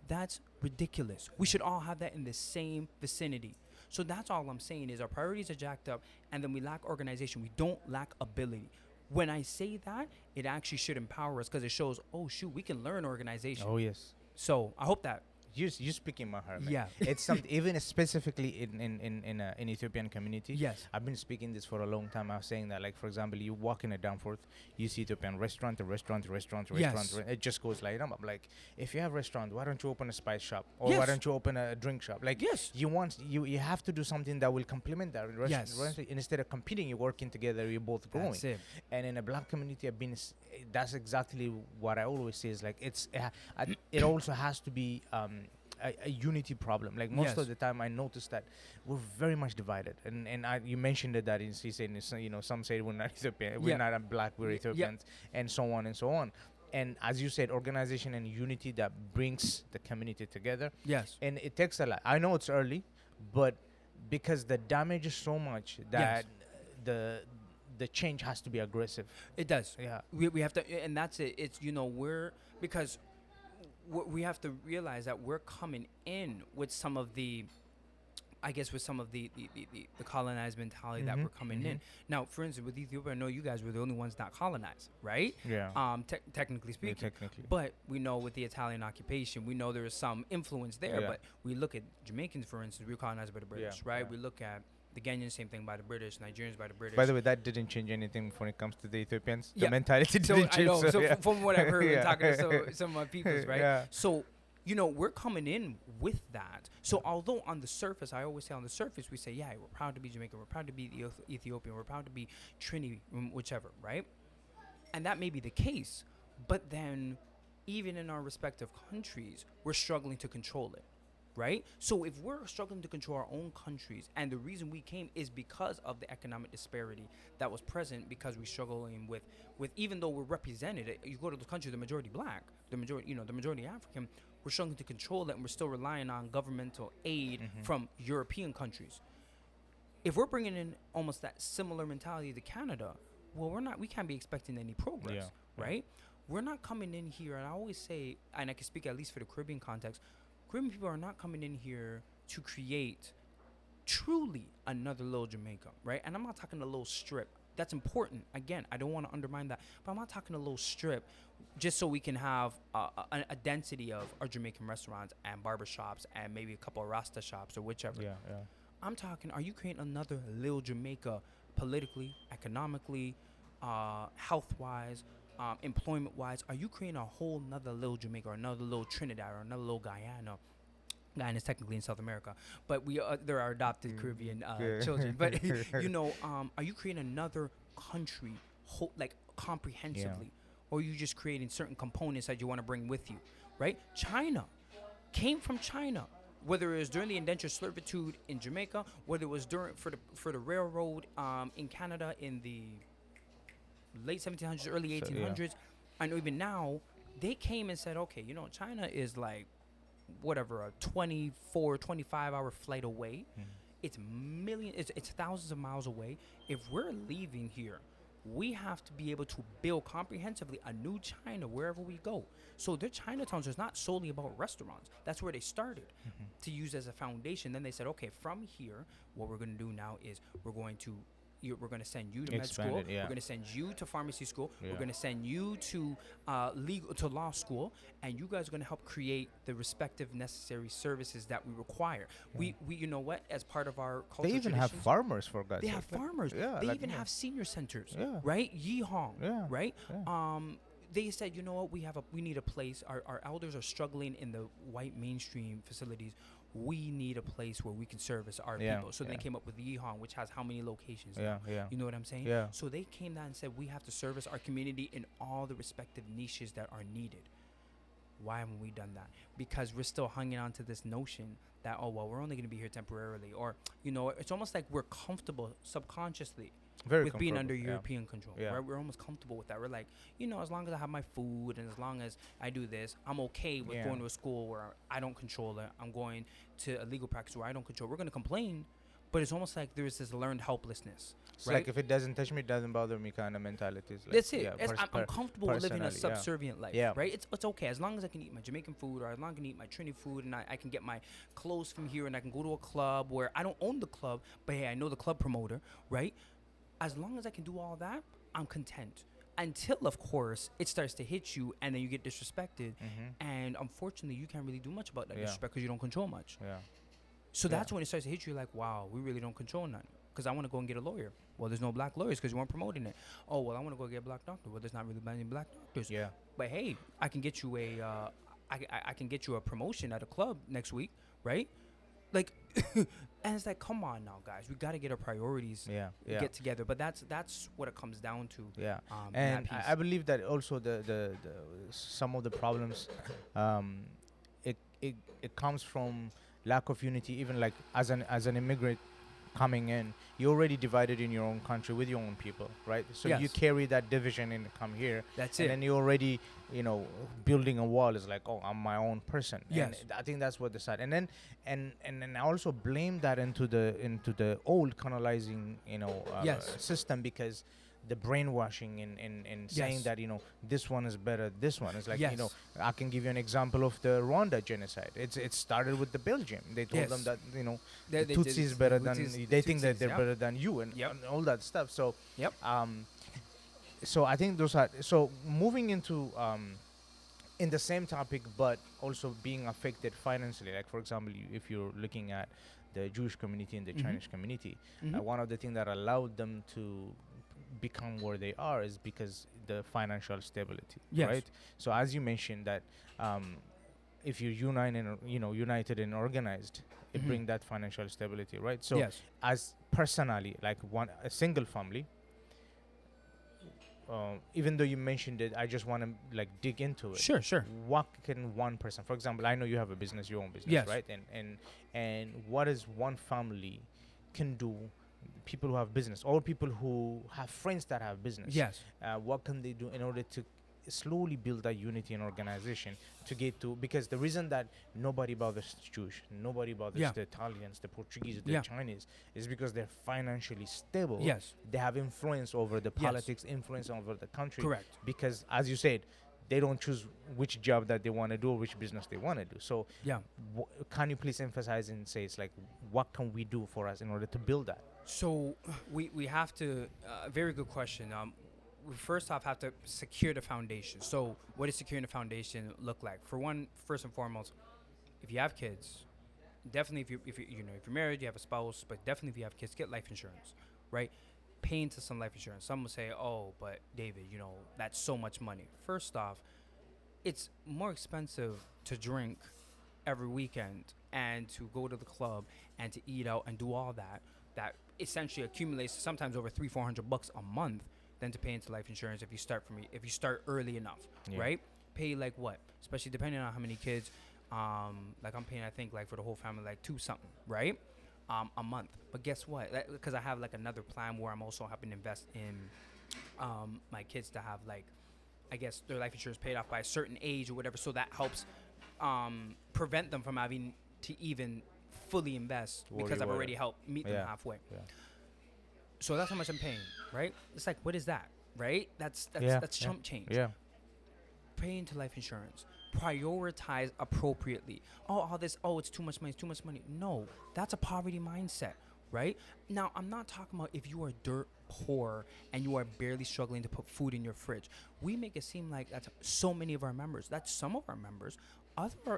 That's ridiculous. We should all have that in the same vicinity. So that's all I'm saying is our priorities are jacked up, and then we lack organization. We don't lack ability. When I say that, it actually should empower us, because it shows, oh shoot, we can learn organization. Oh yes. So I hope that you speaking my heart, man. Yeah. It's something even specifically in Ethiopian community. Yes. I've been speaking this for a long time. I was saying that, like, for example, you walk in a Danforth, you see Ethiopian restaurant, a restaurant, a restaurant, a Yes. restaurant. It just goes like, I'm like, if you have restaurant, why don't you open a spice shop, or Yes. why don't you open a drink shop? Like, Yes. you have to do something that will complement that. Yes. Instead of competing, you're working together. You're both growing. That's it. And in a black community, that's exactly what I always say is like it also has to be a unity problem. Like most Yes. of the time, I notice that we're very much divided. And you mentioned it that in saying some say we're not Ethiopian, we're Yeah. not black, we're Yeah. Ethiopians, and so on and so on. And as you said, organization and unity that brings the community together. Yes. And it takes a lot. I know it's early, but because the damage is so much that the change has to be aggressive. It does. Yeah. We have to, and that's it. It's because we have to realize that we're coming in with some of the, I guess, with some of the colonized mentality that we're coming in. Now, for instance, with Ethiopia, I know you guys were the only ones not colonized, right? Yeah. Technically speaking. Technically. But we know with the Italian occupation, we know there is some influence there. Yeah. But we look at Jamaicans, for instance, we were colonized by the British, Yeah, right? yeah. We look at the Ghanaians, same thing by the British, Nigerians by the British. By the way, that didn't change anything when it comes to the Ethiopians. Yeah. The mentality So didn't I change. know. So yeah. from what I've heard, Yeah. talking to some of my peoples, right? Yeah. So, we're coming in with that. So although on the surface, I always say on the surface, we say, yeah, we're proud to be Jamaican, we're proud to be Ethiopian, we're proud to be Trini, whichever, right? And that may be the case, but then even in our respective countries, we're struggling to control it. Right? So if we're struggling to control our own countries, and the reason we came is because of the economic disparity that was present, because we're struggling with even though we're represented, you go to the country, the majority black, the majority African, we're struggling to control that, and we're still relying on governmental aid from European countries. If we're bringing in almost that similar mentality to Canada, well, we can't be expecting any progress, right? We're not coming in here, and I always say, and I can speak at least for the Caribbean context, Caribbean people are not coming in here to create truly another little Jamaica, right? And I'm not talking a little strip. That's important. Again, I don't want to undermine that, but I'm not talking a little strip just so we can have a density of our Jamaican restaurants and barbershops and maybe a couple of Rasta shops or whichever. Yeah. I'm talking, are you creating another little Jamaica politically, economically, health-wise, employment-wise? Are you creating a whole nother little Jamaica or another little Trinidad or another little Guyana? Guyana is technically in South America, but there are adopted Caribbean children. But are you creating another country, comprehensively, or are you just creating certain components that you want to bring with you? Right? China came from China. Whether it was during the indentured servitude in Jamaica, whether it was for the railroad in Canada in the late 1700s, early 1800s, I know even now, they came and said, okay, China is like, whatever, a 24, 25-hour flight away. It's it's thousands of miles away. If we're leaving here, we have to be able to build comprehensively a new China wherever we go. So their Chinatowns is not solely about restaurants. That's where they started to use as a foundation. Then they said, okay, from here, what we're going to do now is we're going to send you to med school. Yeah. We're going to send you to pharmacy school. Yeah. We're going to send you to law school, and you guys are going to help create the respective necessary services that we require. We you know what? As part of our culture, They even have farmers, for God's sake. They have farmers. Yeah, They like, even have senior centers. Yeah. Right? Yeehong. Yeah. Right? Yeah. They said, you know what? We need a place. Our elders are struggling in the white mainstream facilities. We need a place where we can service our people. So they came up with Yeehong, which has how many locations now? Yeah. You know what I'm saying? Yeah. So they came down and said, we have to service our community in all the respective niches that are needed. Why haven't we done that? Because we're still hanging on to this notion that, we're only going to be here temporarily. Or, it's almost like we're comfortable subconsciously with being under European control. Yeah. Right? We're almost comfortable with that. We're like, as long as I have my food and as long as I do this, I'm okay with going to a school where I don't control it. I'm going to a legal practice where I don't control. We're going to complain, but it's almost like there's this learned helplessness. It's right? like if it doesn't touch me, it doesn't bother me kind of mentality. Like, That's it. I'm comfortable with living a subservient life. Yeah. Right? It's okay. As long as I can eat my Jamaican food, or as long as I can eat my Trini food, and I can get my clothes from here, and I can go to a club where I don't own the club, but hey, I know the club promoter, right? As long as I can do all that, I'm content. until, of course, it starts to hit you, and then you get disrespected. And unfortunately, you can't really do much about that Yeah. disrespect because you don't control much. Yeah. So Yeah. that's when it starts to hit you like, wow, we really don't control nothing. Because I want to go and get a lawyer. Well, there's no black lawyers because you weren't promoting it. Oh, well, I want to go get a black doctor. Well, there's not really many black doctors. Yeah. But hey, I can get you I can get you a promotion at a club next week, right? Like, and it's like, come on now, guys, we got to get our priorities Yeah. Yeah. get together. But that's what it comes down to. Yeah. In And that piece. I believe that also the some of the problems, it comes from lack of unity. Even like as an immigrant coming in, you're already divided in your own country with your own people, right? So you Yes. carry that division and come here, That's and it. then you're already, building a wall. Is like, oh, I'm my own person. Yes. And I think that's what the side. And then I also blame that into the old colonizing, Yes. system, because the brainwashing and saying Yes. that this one is better, this one is like, Yes. I can give you an example of the Rwanda genocide. It started with the Belgium. They told them Yes. that They the Tutsis is better than Tutsis- they think that Tutsis, they're yeah. better than you, and Yep. and all that stuff. So Yep. so I think those are, so moving into in the same topic, but also being affected financially. Like, for example, if you're looking at the Jewish community and the Mhm. Chinese community, Mhm. one of the things that allowed them to become where they are is because the financial stability, Yes. right? So as you mentioned that, if you're united and organized, it Mhm. brings that financial stability, right? So Yes. as personally, like a single family, even though you mentioned it, I just want to like dig into it. Sure. Sure. What can one person, for example, I know you have a business, your own business, Yes. right? And what is one family can do, people who have business or people who have friends that have business, Yes. what can they do in order to slowly build that unity and organization to get to, because the reason that nobody bothers Jewish, nobody bothers Yeah. the Italians, the Portuguese, the Yeah. Chinese, is because they're financially stable. Yes. They have influence over the Yes. politics, influence over the country. Correct. Because as you said, they don't choose which job that they want to do or which business they want to do. So Yeah. can you please emphasize and say, it's like, what can we do for us in order to build that? So we have to. Very good question. We first off have to secure the foundation. So what does securing the foundation look like? For one, first and foremost, if you have kids, definitely if you're married, you have a spouse, but definitely if you have kids, get life insurance, right? Pay into some life insurance. Some will say, oh, but David, that's so much money. First off, it's more expensive to drink every weekend and to go to the club and to eat out and do all that essentially accumulates sometimes over $300-400 a month than to pay into life insurance if you start early enough. Yeah. Right? Pay like what, especially depending on how many kids, like I'm paying, I think, like for the whole family, like $2 something, right, a month. But guess what, because I have like another plan where I'm also helping invest in my kids to have, like, I guess their life insurance paid off by a certain age or whatever, so that helps prevent them from having to even fully invest, Worry because I've about already it. helped meet them Yeah. halfway. Yeah. So that's how much I'm paying, right? It's like, what is that, right? That's Yeah, chump change. Yeah. Pay into life insurance. Prioritize appropriately. It's too much money. It's too much money. No, that's a poverty mindset, right? Now, I'm not talking about if you are dirt poor and you are barely struggling to put food in your fridge. We make it seem like that's so many of our members. That's some of our members.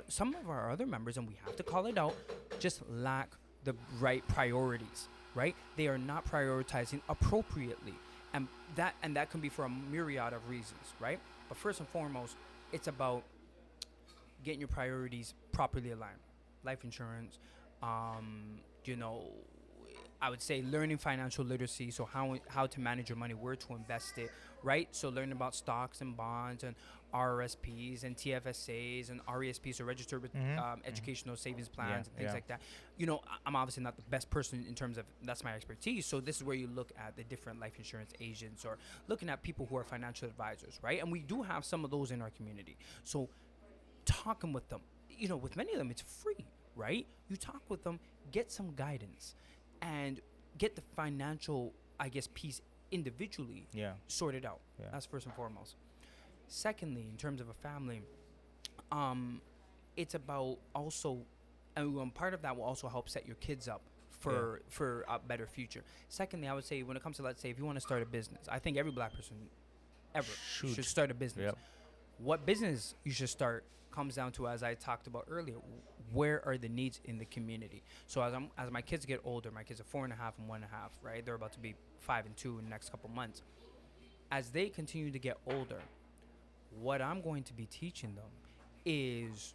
Some of our other members, and we have to call it out, just lack the right priorities, right? They are not prioritizing appropriately. And that can be for a myriad of reasons, right? But first and foremost, it's about getting your priorities properly aligned. Life insurance, I would say learning financial literacy, so how to manage your money, where to invest it, right? So learning about stocks and bonds and RRSPs and TFSAs and RESPs, so registered with educational savings plans and things like that. I'm obviously not the best person in terms of that's my expertise. So this is where you look at the different life insurance agents or looking at people who are financial advisors, right? And we do have some of those in our community. So talking with them, with many of them, it's free, right? You talk with them, get some guidance, and get the financial, I guess, piece individually sorted out. Yeah. That's first and foremost. Secondly, in terms of a family, it's about also, and part of that will also help set your kids up for a better future. Secondly, I would say when it comes to, let's say, if you want to start a business, I think every black person ever. You should Shoot. start a business. Yep. What business you should start comes down to, as I talked about earlier, where are the needs in the community. So as my kids get older, my kids are 4.5 and 1.5, right? They're about to be 5 and 2 in the next couple months. As they continue to get older, what I'm going to be teaching them is,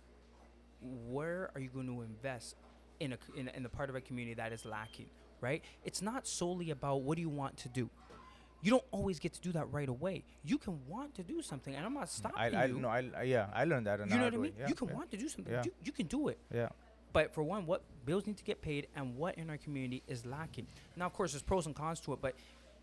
where are you going to invest in the part of a community that is lacking, right? It's not solely about what do you want to do. You don't always get to do that right away. You can want to do something, and I'm not stopping you. No, I learned that. You know what I mean? Yeah, You can yeah. want to do something. Yeah. You can do it. Yeah. But for one, what bills need to get paid and what in our community is lacking. Now, of course, there's pros and cons to it, but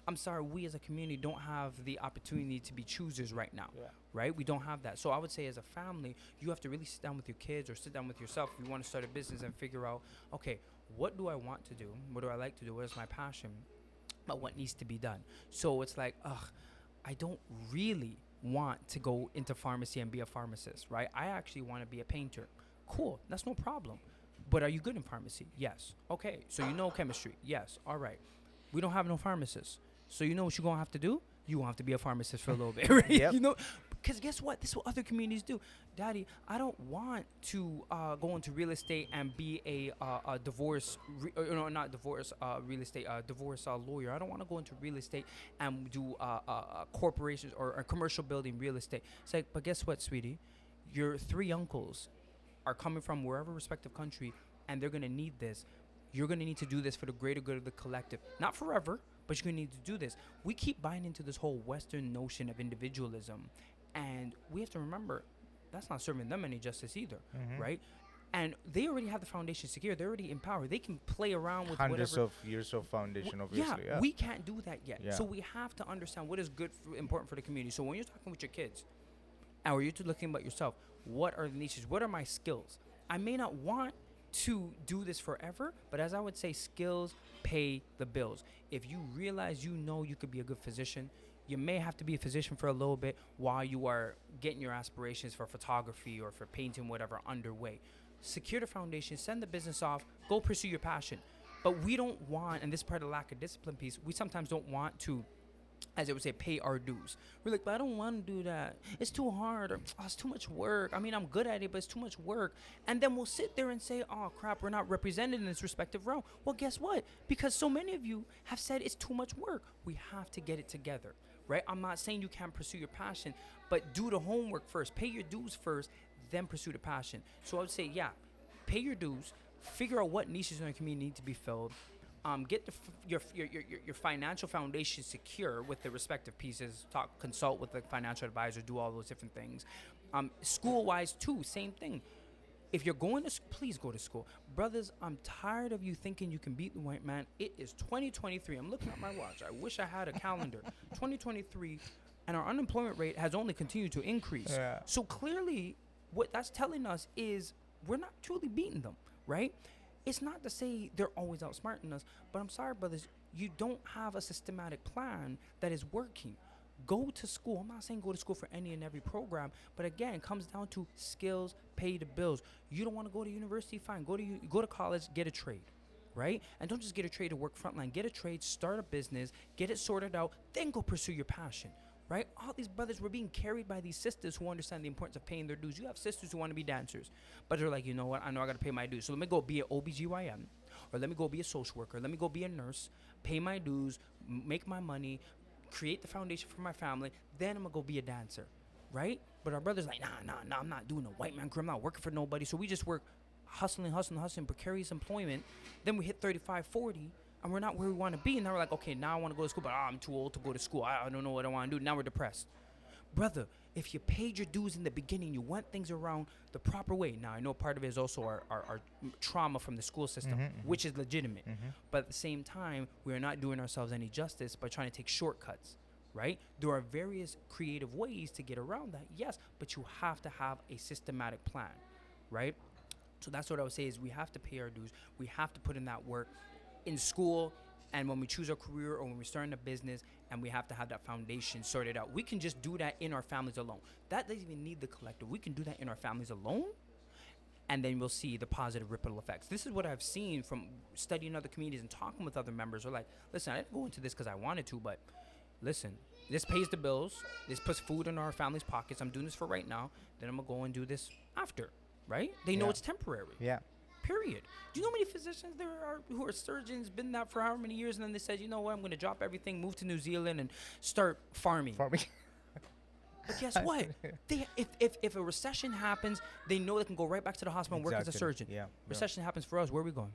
I'm sorry, we as a community don't have the opportunity to be choosers right now, Yeah. right? We don't have that. So I would say, as a family, you have to really sit down with your kids or sit down with yourself if you want to start a business and figure out, okay, what do I want to do? What do I like to do? What is my passion? But what needs to be done? So it's like, I don't really want to go into pharmacy and be a pharmacist, right? I actually want to be a painter. Cool, that's no problem. But are you good in pharmacy? Yes. Okay, so you know chemistry? Yes. All right. We don't have no pharmacists. So you know what you're going to have to do? You're going to have to be a pharmacist for a little bit, right? Yep. You know, because guess what? This is what other communities do. Daddy, I don't want to go into real estate and be a divorce, not divorce, real estate, divorce lawyer. I don't want to go into real estate and do corporations or commercial building real estate. It's like, but guess what, sweetie? Your 3 uncles are coming from wherever respective country, and they're going to need this. You're going to need to do this for the greater good of the collective. Not forever, but you're going to need to do this. We keep buying into this whole Western notion of individualism, and we have to remember that's not serving them any justice either, right? And they already have the foundation secure. They're already in power. They can play around with Hundreds whatever. of years of foundation, obviously. Yeah. We can't do that yet. Yeah. So we have to understand what is good, important for the community. So when you're talking with your kids, or you're looking about yourself, what are the niches? What are my skills? I may not want to do this forever, but as I would say, skills pay the bills. If you realize you could be a good physician, you may have to be a physician for a little bit while you are getting your aspirations for photography or for painting, whatever, underway. Secure the foundation, send the business off, go pursue your passion. But we don't want, and this is part of the lack of discipline piece, we sometimes don't want to, as it would say, pay our dues. We're like, but I don't want to do that. It's too hard, or it's too much work. I mean, I'm good at it, but it's too much work. And then we'll sit there and say, oh, crap, we're not represented in this respective realm. Well, guess what? Because so many of you have said it's too much work. We have to get it together, right? I'm not saying you can't pursue your passion, but do the homework first. Pay your dues first, then pursue the passion. So I would say, yeah, pay your dues, figure out what niches in your community need to be filled, get your financial foundation secure with the respective pieces. Consult with the financial advisor, do all those different things. School-wise too, same thing. If you're going to, please go to school, brothers. I'm tired of you thinking you can beat the white man. It is 2023. I'm looking at my watch. I wish I had a calendar. 2023, and our unemployment rate has only continued to increase. Yeah. So clearly, what that's telling us is we're not truly beating them, right? It's not to say they're always outsmarting us, but I'm sorry, brothers, you don't have a systematic plan that is working. Go to school. I'm not saying go to school for any and every program, but again, it comes down to skills, pay the bills. You don't want to go to university, fine. Go to college, get a trade, right? And don't just get a trade to work frontline. Get a trade, start a business, get it sorted out, then go pursue your passion. Right? All these brothers were being carried by these sisters who understand the importance of paying their dues. You have sisters who want to be dancers, but they're like, you know what? I know I got to pay my dues. So let me go be an OBGYN, or let me go be a social worker. Let me go be a nurse, pay my dues, make my money, create the foundation for my family. Then I'm going to go be a dancer. Right? But our brother's like, nah, I'm not doing a white man career. I'm not working for nobody. So we just work hustling, precarious employment. Then we hit 35, 40. And we're not where we want to be. And now we're like, okay, now I want to go to school, but I'm too old to go to school. I don't know what I want to do. Now we're depressed. Brother, if you paid your dues in the beginning, you went things around the proper way. Now, I know part of it is also our trauma from the school system, which is legitimate. But at the same time, we are not doing ourselves any justice by trying to take shortcuts, right? There are various creative ways to get around that, yes, but you have to have a systematic plan, right? So that's what I would say is we have to pay our dues. We have to put in that work in school, and when we choose our career or when we're starting a business, and we have to have that foundation sorted out. We can just do that in our families alone. That doesn't even need the collective. We can do that in our families alone, and then we'll see the positive ripple effects. This is what I've seen from studying other communities and talking with other members. They're like, listen, I didn't go into this because I wanted to, but listen, this pays the bills. This puts food in our family's pockets. I'm doing this for right now. Then I'm going to go and do this after, right? They know Yeah. it's temporary. Yeah. Period. Do you know how many physicians there are who are surgeons, been that for however many years, and then they said, you know what, I'm going to drop everything, move to New Zealand, and start farming. Farming. But guess what? If a recession happens, they know they can go right back to the hospital and work as a Exactly. surgeon. Yeah. Recession happens for us. Where are we going?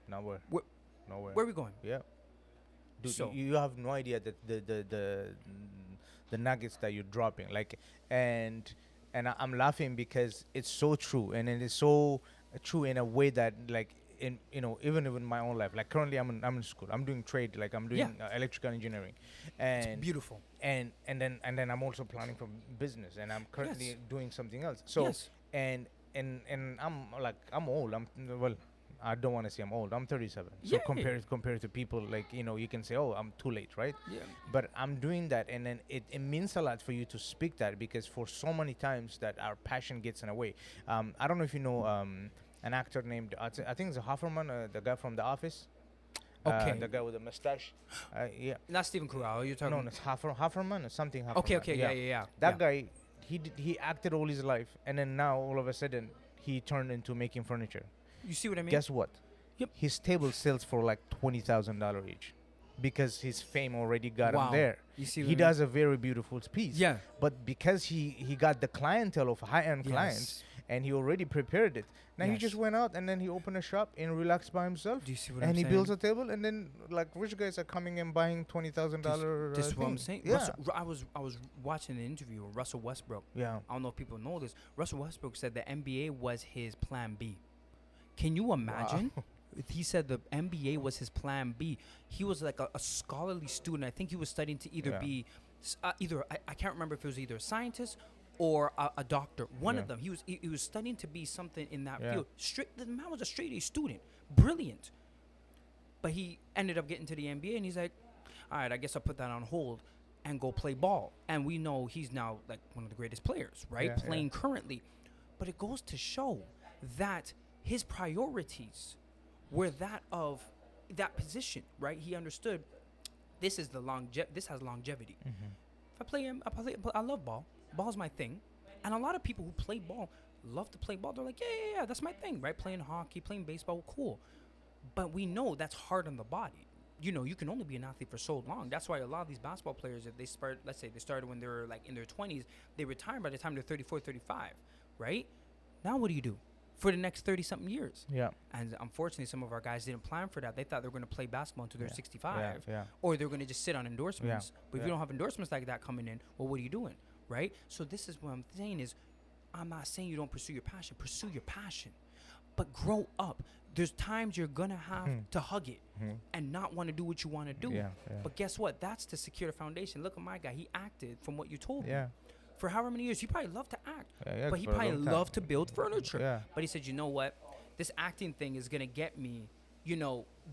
Nowhere. Where- Nowhere. Where are we going? Yeah. Dude, So- you have no idea that the nuggets that you're dropping, like, and I'm laughing because it's so true, and it is so true in a way that, like, in even in my own life, like currently I'm in school, I'm doing trade, like I'm doing electrical engineering, It's and beautiful. and then I'm also planning for business, and I'm currently Yes. doing something else. So Yes. and I'm like, I'm old. Well, I don't want to say I'm old. I'm 37. So Yeah. compared to people, like, you can say, oh, I'm too late, right? Yeah. But I'm doing that, and then it means a lot for you to speak that, because for so many times that our passion gets in the way. I don't know if you know an actor named, I think it's Hofferman, the guy from The Office. Okay. The guy with the mustache. Yeah. Not Stephen Carell. You're talking. No, it's Hofferman or something. Hofferman. Okay. Yeah. That guy, he acted all his life, and then now all of a sudden he turned into making furniture. You see what I mean? Guess what? Yep. His table sells for like $20,000 each, because his fame already got Wow. him there. You see what He I mean? does a very beautiful piece. Yeah. But because he got the clientele of high-end clients, Yes. and he already prepared it. Now he Yes. just went out and then he opened a shop and relaxed by himself. Do you see what And I'm he saying? builds a table, and then like rich guys are coming and buying $20,000. This is what I'm saying. Yeah. I was watching an interview with Russell Westbrook. Yeah. I don't know if people know this. Russell Westbrook said the NBA was his plan B. Can you imagine? He said the NBA was his plan B. He was like a scholarly student. I think he was studying to either Yeah. be I can't remember if it was either a scientist or a doctor. One of Yeah. them. He was studying to be something in that Yeah. field. The man was a straight A student. Brilliant. But he ended up getting to the NBA, and he's like, all right, I guess I'll put that on hold and go play ball. And we know he's now like one of the greatest players, right? Yeah, yeah. Playing currently. But it goes to show that his priorities were that of that position, right? He understood this is this has longevity. If I love ball. Ball's my thing. And a lot of people who play ball love to play ball. They're like, yeah, that's my thing, right? Playing hockey, playing baseball, cool. But we know that's hard on the body. You can only be an athlete for so long. That's why a lot of these basketball players, if they start, let's say they started when they were like in their 20s, they retire by the time they're 34, 35, right? Now what do you do for the next 30-something years? Yeah. And unfortunately, some of our guys didn't plan for that. They thought they were going to play basketball until they're 65, Yeah. or they're going to just sit on endorsements. But if Yeah. you don't have endorsements like that coming in, well, what are you doing, right? So this is what I'm saying is, I'm not saying you don't pursue your passion. Pursue your passion, but grow up. There's times you're going to have to hug it and not want to do what you want to do. Yeah. But guess what? That's to secure the foundation. Look at my guy. He acted from what you told me. Yeah. For however many years. He probably loved to act. Yeah, But he for a probably long time. loved to build furniture. Yeah. But he said, you know what? This acting thing is going to get me,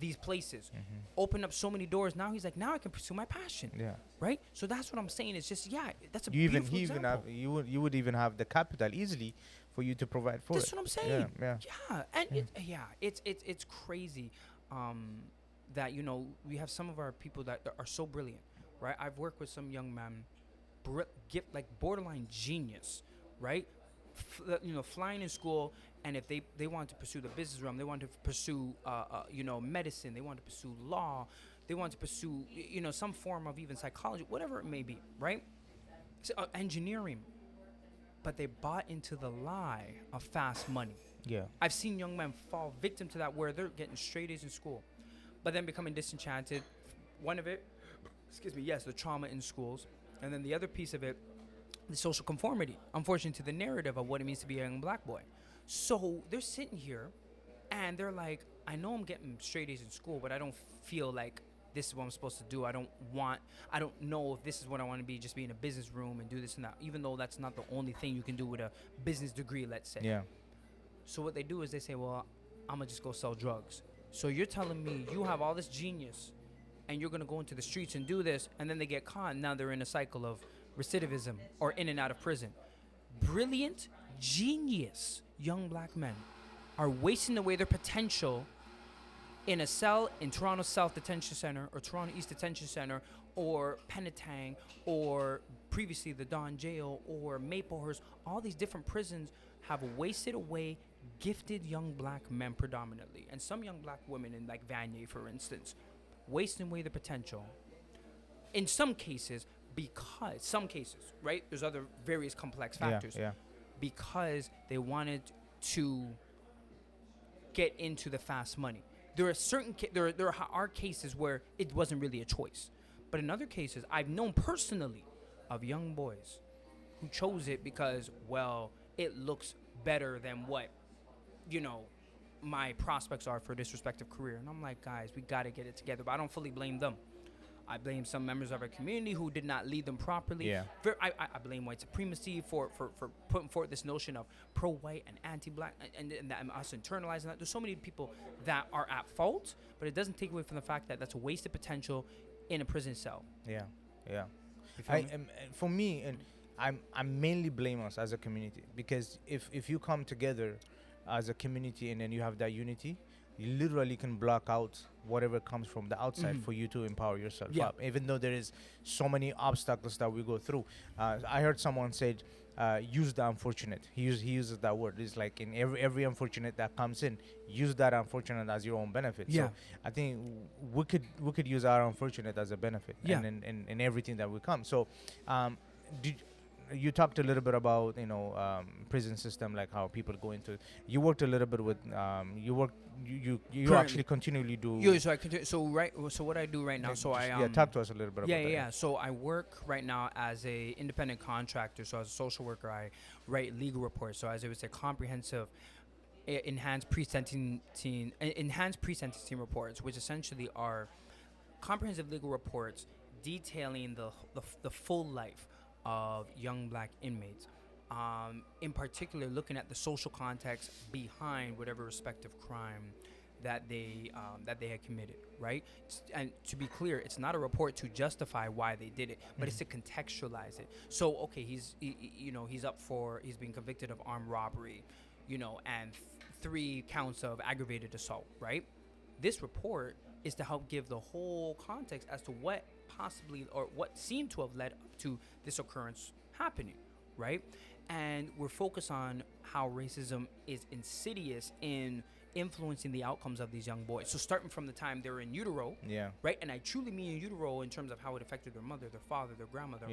these places. Open up so many doors. Now he's like, now I can pursue my passion. Yeah. Right? So that's what I'm saying. It's just, that's a You beautiful example. you would even have the capital easily for you to provide for That's it. what I'm saying. Yeah. Yeah, and it's crazy that we have some of our people that are so brilliant, right? I've worked with some young men, like borderline genius, right? Flying in school, and if they want to pursue the business realm, they want to pursue medicine, they want to pursue law, they want to pursue some form of even psychology, whatever it may be, right? So, engineering. But they bought into the lie of fast money. Yeah. I've seen young men fall victim to that, where they're getting straight A's in school, but then becoming disenchanted. One of it, yes, the trauma in schools. And then the other piece of it, the social conformity, unfortunately, to the narrative of what it means to be a young black boy. So they're sitting here, and they're like, I know I'm getting straight A's in school, but I don't feel like this is what I'm supposed to do. I don't know if this is what I want to be, just be in a business room and do this and that, even though that's not the only thing you can do with a business degree, let's say. Yeah. So what they do is they say, well, I'm going to just go sell drugs. So you're telling me you have all this genius, and you're going to go into the streets and do this, and then they get caught, and now they're in a cycle of recidivism or in and out of prison. Brilliant, genius young black men are wasting away their potential in a cell in Toronto South Detention Center or Toronto East Detention Center or Penetang or previously the Don Jail or Maplehurst, all these different prisons have wasted away gifted young black men predominantly, and some young black women in like Vanier, for instance, wasting away the potential. In some cases, because some cases, right? There's other various complex factors. Yeah. Because they wanted to get into the fast money. There are certain there are cases where it wasn't really a choice, but in other cases, I've known personally of young boys who chose it because, well, it looks better than what, you know, my prospects are for this respective career. And I'm like, guys, we got to get it together. But I don't fully blame them. I blame some members of our community who did not lead them properly. Yeah. I blame white supremacy for putting forth this notion of pro-white and anti-black, and us internalizing that. There's so many people that are at fault, but it doesn't take away from the fact that that's a wasted potential in a prison cell. Yeah. You feel me? For me, and I mainly blame us as a community, because if you come together as a community and then you have that unity, you literally can block out whatever comes from the outside for you to empower yourself up. Even though there is so many obstacles that we go through. I heard someone said, use the unfortunate. He uses that word. It's like in every unfortunate that comes in, use that unfortunate as your own benefit. Yeah. So I think we could use our unfortunate as a benefit in everything that we come. So you talked a little bit about prison system, like how people go into it. You worked a little bit with you actually continually do. Yeah, so I continue. So what I do right now. So talk to us a little bit about that. Yeah. So I work right now as a independent contractor. So as a social worker, I write legal reports. So as it was a comprehensive enhanced pre-sentencing reports, which essentially are comprehensive legal reports detailing the full life of young black inmates, in particular looking at the social context behind whatever respective crime that they had committed, right? And to be clear, it's not a report to justify why they did it, but it's to contextualize it. So okay, he's being convicted of armed robbery, and 3 counts of aggravated assault, right? This report is to help give the whole context as to what possibly or what seemed to have led up to this occurrence happening, right? And we're focused on how racism is insidious in influencing the outcomes of these young boys. So starting from the time they're in utero, right? And I truly mean in utero in terms of how it affected their mother, their father, their grandmother,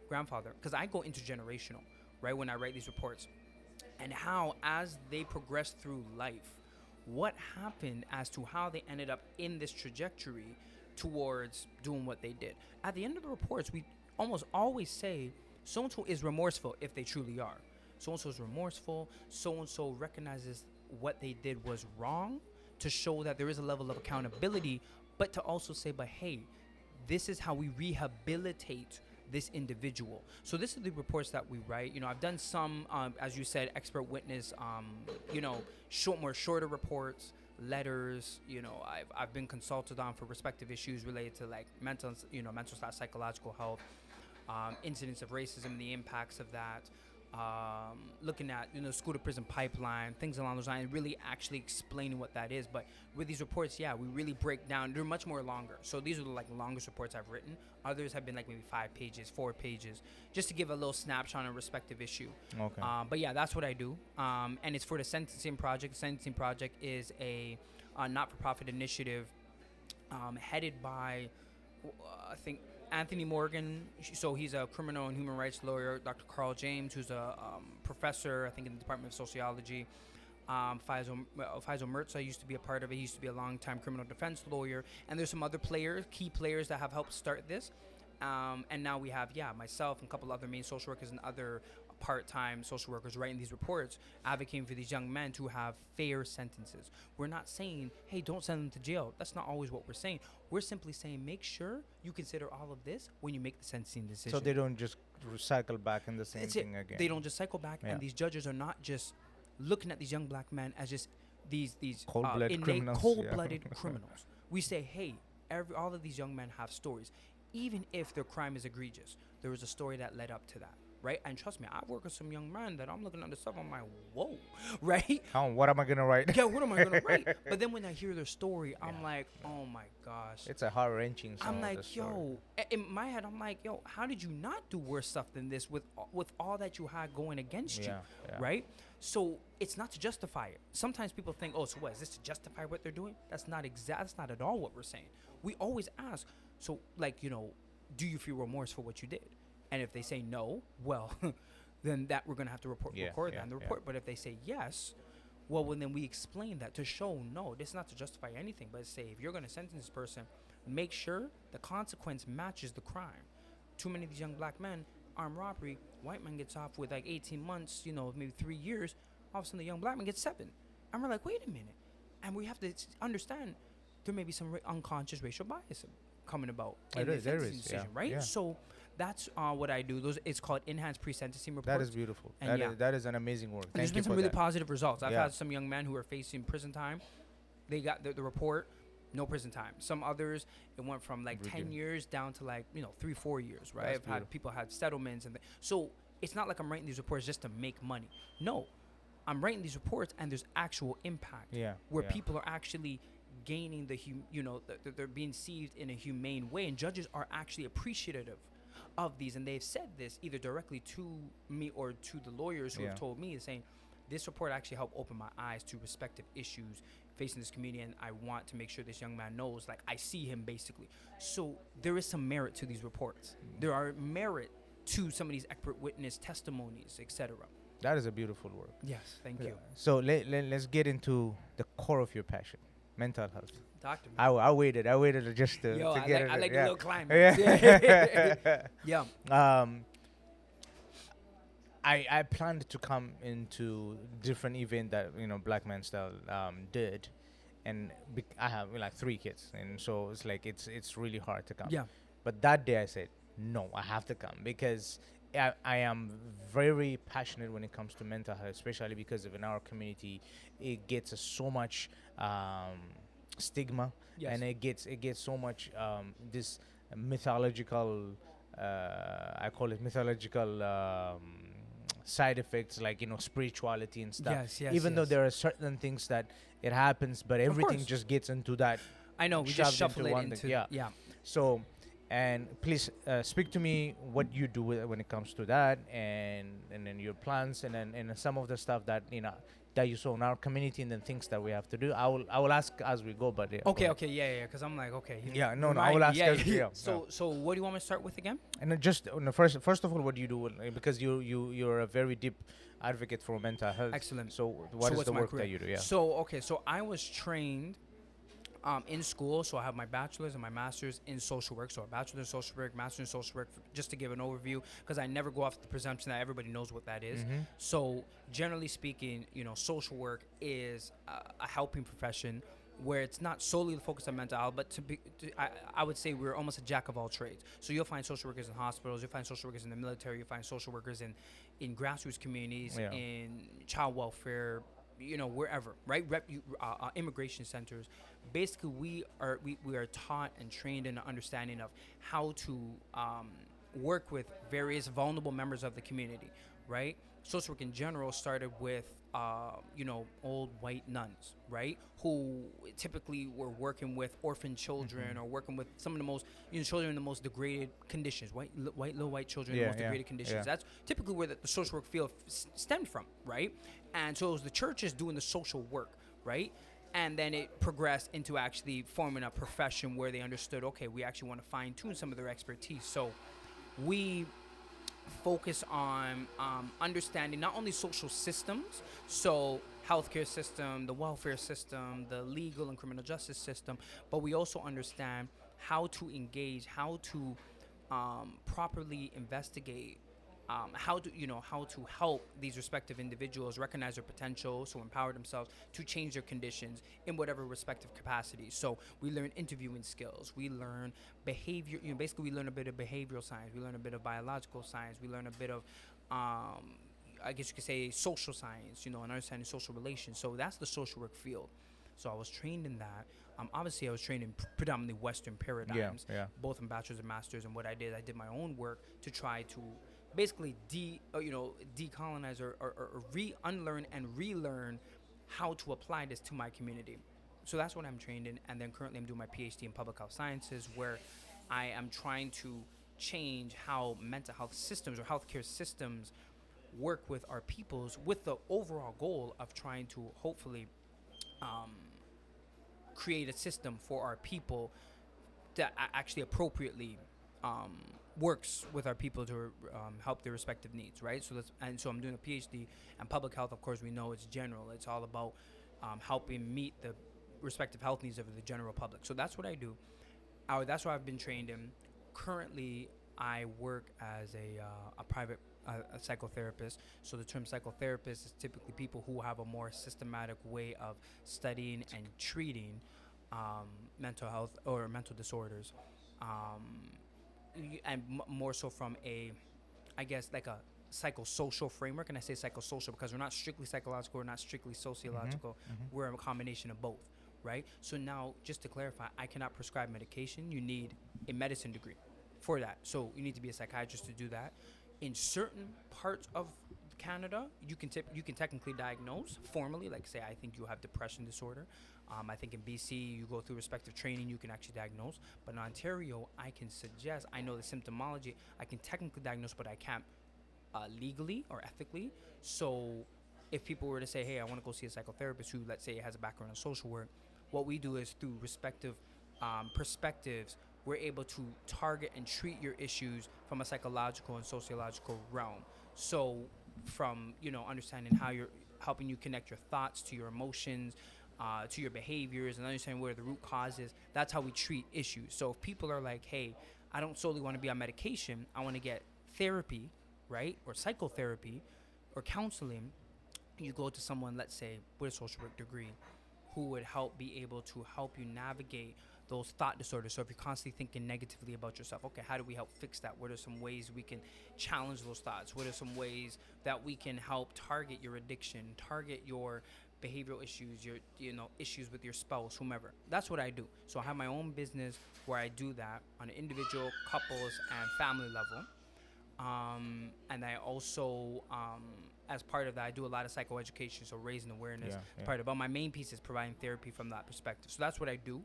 grandfather, because I go intergenerational, right, when I write these reports, and how as they progress through life, what happened as to how they ended up in this trajectory towards doing what they did. At the end of the reports, we almost always say so-and-so is remorseful if they truly are. So-and-so is remorseful. So-and-so recognizes what they did was wrong, to show that there is a level of accountability, but to also say, but hey, this is how we rehabilitate this individual. So this is the reports that we write. I've done some, as you said, expert witness, more shorter reports, letters. I've been consulted on for respective issues related to like mental / psychological health, incidents of racism and the impacts of that. Looking at school to prison pipeline, things along those lines, really actually explaining what that is. But with these reports, we really break down. They're much more longer. So these are the longest reports I've written. Others have been like maybe 5 pages, 4 pages, just to give a little snapshot on a respective issue. Okay. But that's what I do. And it's for the Sentencing Project. The Sentencing Project is a not-for-profit initiative headed by, I think, Anthony Morgan. So he's a criminal and human rights lawyer. Dr. Carl James, who's a professor, I think, in the Department of Sociology. Faisal Mirza used to be a part of it. He used to be a long-time criminal defense lawyer. And there's some other key players that have helped start this. And now we have, myself and a couple other main social workers and other part-time social workers writing these reports, advocating for these young men to have fair sentences. We're not saying, hey, don't send them to jail. That's not always what we're saying. We're simply saying, make sure you consider all of this when you make the sentencing decision. So they don't just cycle back in the same thing again. They don't just cycle back, and these judges are not just looking at these young black men as just these cold-blooded criminals. Cold-blooded criminals. We say, hey, all of these young men have stories. Even if their crime is egregious, there was a story that led up to that. right? And trust me, I work with some young men that I'm looking at the stuff, I'm like, whoa, right? What am I gonna write? Yeah, what am I gonna write? But then when I hear their story, I'm like, oh my gosh. It's a heart wrenching. I'm like, yo, in my head, I'm like, yo, how did you not do worse stuff than this with all that you had going against you, right? So it's not to justify it. Sometimes people think, oh, so what is this to justify what they're doing? That's not that's not at all what we're saying. We always ask, so like, do you feel remorse for what you did? And if they say no, well, then that we're gonna have to record that in the report. But if they say yes, well, then we explain that to show no, this is not to justify anything, but say if you're gonna sentence this person, make sure the consequence matches the crime. Too many of these young black men, armed robbery, white man gets off with like 18 months, maybe 3 years. All of a sudden, the young black man gets 7. And we're like, wait a minute. And we have to understand there may be some unconscious racial bias coming about in the sentencing decision, right? Yeah. So that's what I do. It's called enhanced pre-sentencing reports. That is beautiful. And that is an amazing work. There's been some really positive results. I've had some young men who are facing prison time. They got the report. No prison time. Some others, it went from like 10 years down to like 3-4 years, right? I've had people had settlements so it's not like I'm writing these reports just to make money. No, I'm writing these reports and there's actual impact. Where people are actually gaining they're being received in a humane way, and judges are actually appreciative of these, and they've said this either directly to me or to the lawyers who have told me, saying this report actually helped open my eyes to respective issues facing this community, and I want to make sure this young man knows, like, I see him basically. So there is some merit to these reports. There are merit to some of these expert witness testimonies, etc. That is a beautiful work. Yes, thank you. So let's get into the core of your passion, mental health. Doctor, I waited just to get it. I like the little climax. I planned to come into different event that Black Man Style did, and I have like 3 kids, and so it's like it's really hard to come. Yeah. But that day I said no, I have to come because I am very passionate when it comes to mental health, especially because in our community it gets so much stigma, and it gets so much this mythological I call it mythological side effects, like spirituality and stuff. Even though there are certain things that it happens, but everything just gets into that. I know, we just shuffle it into So, and please speak to me what you do when it comes to that, and then your plans, and then some of the stuff that that you saw in our community, and then things that we have to do. I will ask as we go, but okay, because I'm like, okay. No, I will ask as we go. So what do you want me to start with again? And then just first of all, what do you do? Because you're a very deep advocate for mental health. Excellent. So what is the work that you do? Yeah. So I was trained in school, so I have my bachelor's and my master's in social work. So a bachelor in social work, master in social work, just to give an overview, because I never go off the presumption that everybody knows what that is. So generally speaking, social work is a helping profession where it's not solely focused on mental health, but I would say we're almost a jack of all trades. So you'll find social workers in hospitals, you'll find social workers in the military, you'll find social workers in grassroots communities, in child welfare, wherever, right? Immigration centers. Basically, we are taught and trained in an understanding of how to work with various vulnerable members of the community, right? Social work in general started with old white nuns, right, who typically were working with orphan children or working with some of the most children in the most degraded conditions, little white children in the most degraded conditions. That's typically where the social work field stemmed from, right? And so it was the churches doing the social work, right? And then it progressed into actually forming a profession where they understood, okay, we actually want to fine-tune some of their expertise. So we focus on understanding not only social systems, so healthcare system, the welfare system, the legal and criminal justice system, but we also understand how to engage, how to properly investigate, how to help these respective individuals recognize their potential, so empower themselves to change their conditions in whatever respective capacities. So we learn interviewing skills, we learn behavior, basically we learn a bit of behavioral science, we learn a bit of biological science, we learn a bit of I guess you could say social science, and understanding social relations. So that's the social work field. So I was trained in that. Obviously, I was trained in predominantly Western paradigms, both in bachelor's and master's. And what I did my own work to try to basically decolonize or unlearn and relearn how to apply this to my community. So that's what I'm trained in, and then currently I'm doing my PhD in public health sciences, where I am trying to change how mental health systems or healthcare systems work with our peoples, with the overall goal of trying to hopefully um, create a system for our people that actually appropriately um, works with our people to help their respective needs, right? So I'm doing a PhD, and public health, of course, we know it's general. It's all about helping meet the respective health needs of the general public. So that's what I do. That's what I've been trained in. Currently, I work as a private a psychotherapist. So the term psychotherapist is typically people who have a more systematic way of studying and treating um, mental health or mental disorders, um, and more so from a, I guess, like a psychosocial framework. And I say psychosocial because we're not strictly psychological, we're not strictly sociological. We're a combination of both, right? So now, just to clarify, I cannot prescribe medication. You need a medicine degree for that. So you need to be a psychiatrist to do that. In certain parts of Canada, you can technically diagnose formally, like say, I think you have depression disorder. I think in BC, you go through respective training, you can actually diagnose. But in Ontario, I can suggest, I know the symptomology, I can technically diagnose, but I can't legally or ethically. So if people were to say, hey, I want to go see a psychotherapist who, let's say, has a background in social work, what we do is through respective perspectives, we're able to target and treat your issues from a psychological and sociological realm. So from, understanding how you're helping you connect your thoughts to your emotions, to your behaviors, and understanding where the root cause is, that's how we treat issues. So if people are like, hey, I don't solely want to be on medication, I want to get therapy, right, or psychotherapy or counseling, you go to someone, let's say, with a social work degree, who would be able to help you navigate those thought disorders. So if you're constantly thinking negatively about yourself, okay, how do we help fix that? What are some ways we can challenge those thoughts? What are some ways that we can help target your addiction, target your behavioral issues, your issues with your spouse, whomever? That's what I do. So I have my own business where I do that on an individual, couples, and family level. And I also, as part of that, I do a lot of psychoeducation, so raising awareness. Part of it. But my main piece is providing therapy from that perspective. So that's what I do.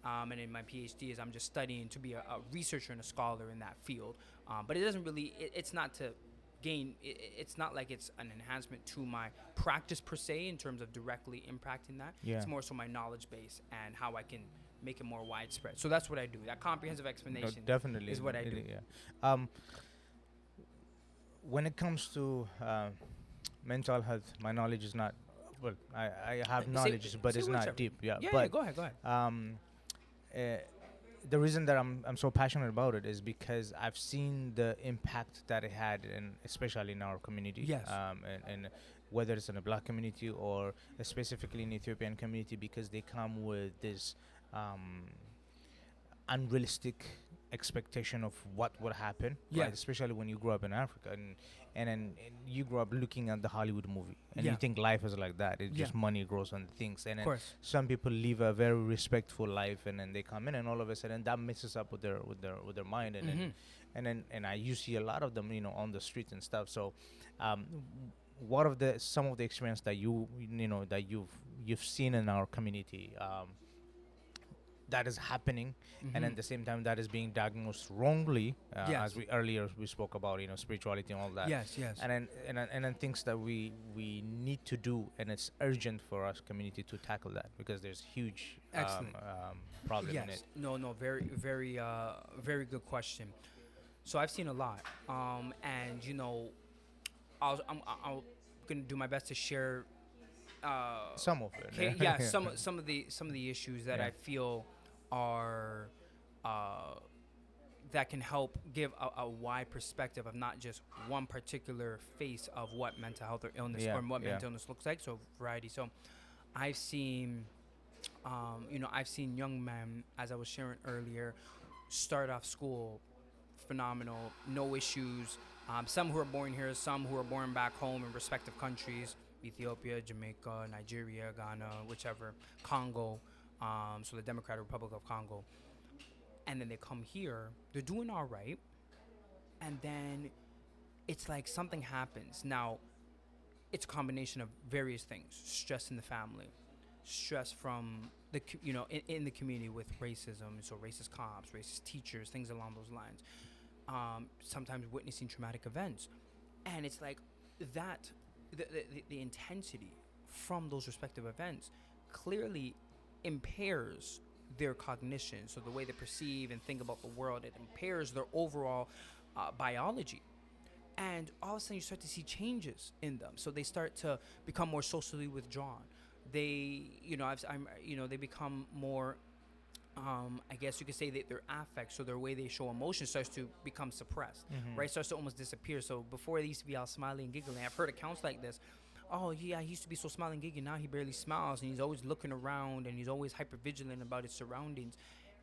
And in my PhD is I'm just studying to be a researcher and a scholar in that field. But it doesn't really, it's not to gain, it's not like it's an enhancement to my practice per se in terms of directly impacting that. It's more so my knowledge base and how I can make it more widespread. So that's what I do. That comprehensive explanation definitely is what I do. When it comes to mental health, my knowledge is not, well, I have knowledge, but it's not deep. Yeah, but go ahead. The reason that I'm so passionate about it is because I've seen the impact that it had, especially in our community. Yes. And whether it's in a black community or specifically in Ethiopian community, because they come with this unrealistic expectation of what would happen, right? Especially when you grow up in Africa, and then you grow up looking at the Hollywood movie, and you think life is like that. It's just money grows on things, and then some people live a very respectful life, and then they come in, and all of a sudden that messes up with their mind, and you see a lot of them, on the streets and stuff. So, what of some of the experience that you've seen in our community? That is happening, and at the same time that is being diagnosed wrongly, as we earlier spoke about, spirituality and all that. Yes. And then things that we need to do, and it's urgent for us community to tackle that, because there's huge problem in it. No, very, very, very good question. So I've seen a lot, and I'm gonna do my best to share some of it. some of the issues that I feel are that can help give a wide perspective of not just one particular face of what mental health or illness or what mental illness looks like. So variety. So I've seen young men, as I was sharing earlier, start off school phenomenal, no issues. Some who are born here, some who are born back home in respective countries: Ethiopia, Jamaica, Nigeria, Ghana, whichever, Congo, so the Democratic Republic of Congo. And then they come here, they're doing all right, and then it's like something happens. Now, it's a combination of various things: stress in the family, stress from in the community with racism, so racist cops, racist teachers, things along those lines. Sometimes witnessing traumatic events, and it's like that the intensity from those respective events clearly impairs their cognition, so the way they perceive and think about the world. It impairs their overall biology, and all of a sudden you start to see changes in them. So they start to become more socially withdrawn. They, they become more, I guess you could say that their affect, so their way they show emotion starts to become suppressed, right? Starts to almost disappear. So before they used to be all smiley and giggling. I've heard accounts like this. Oh yeah, he used to be so smiling and giggling. Now he barely smiles, and he's always looking around, and he's always hyper vigilant about his surroundings.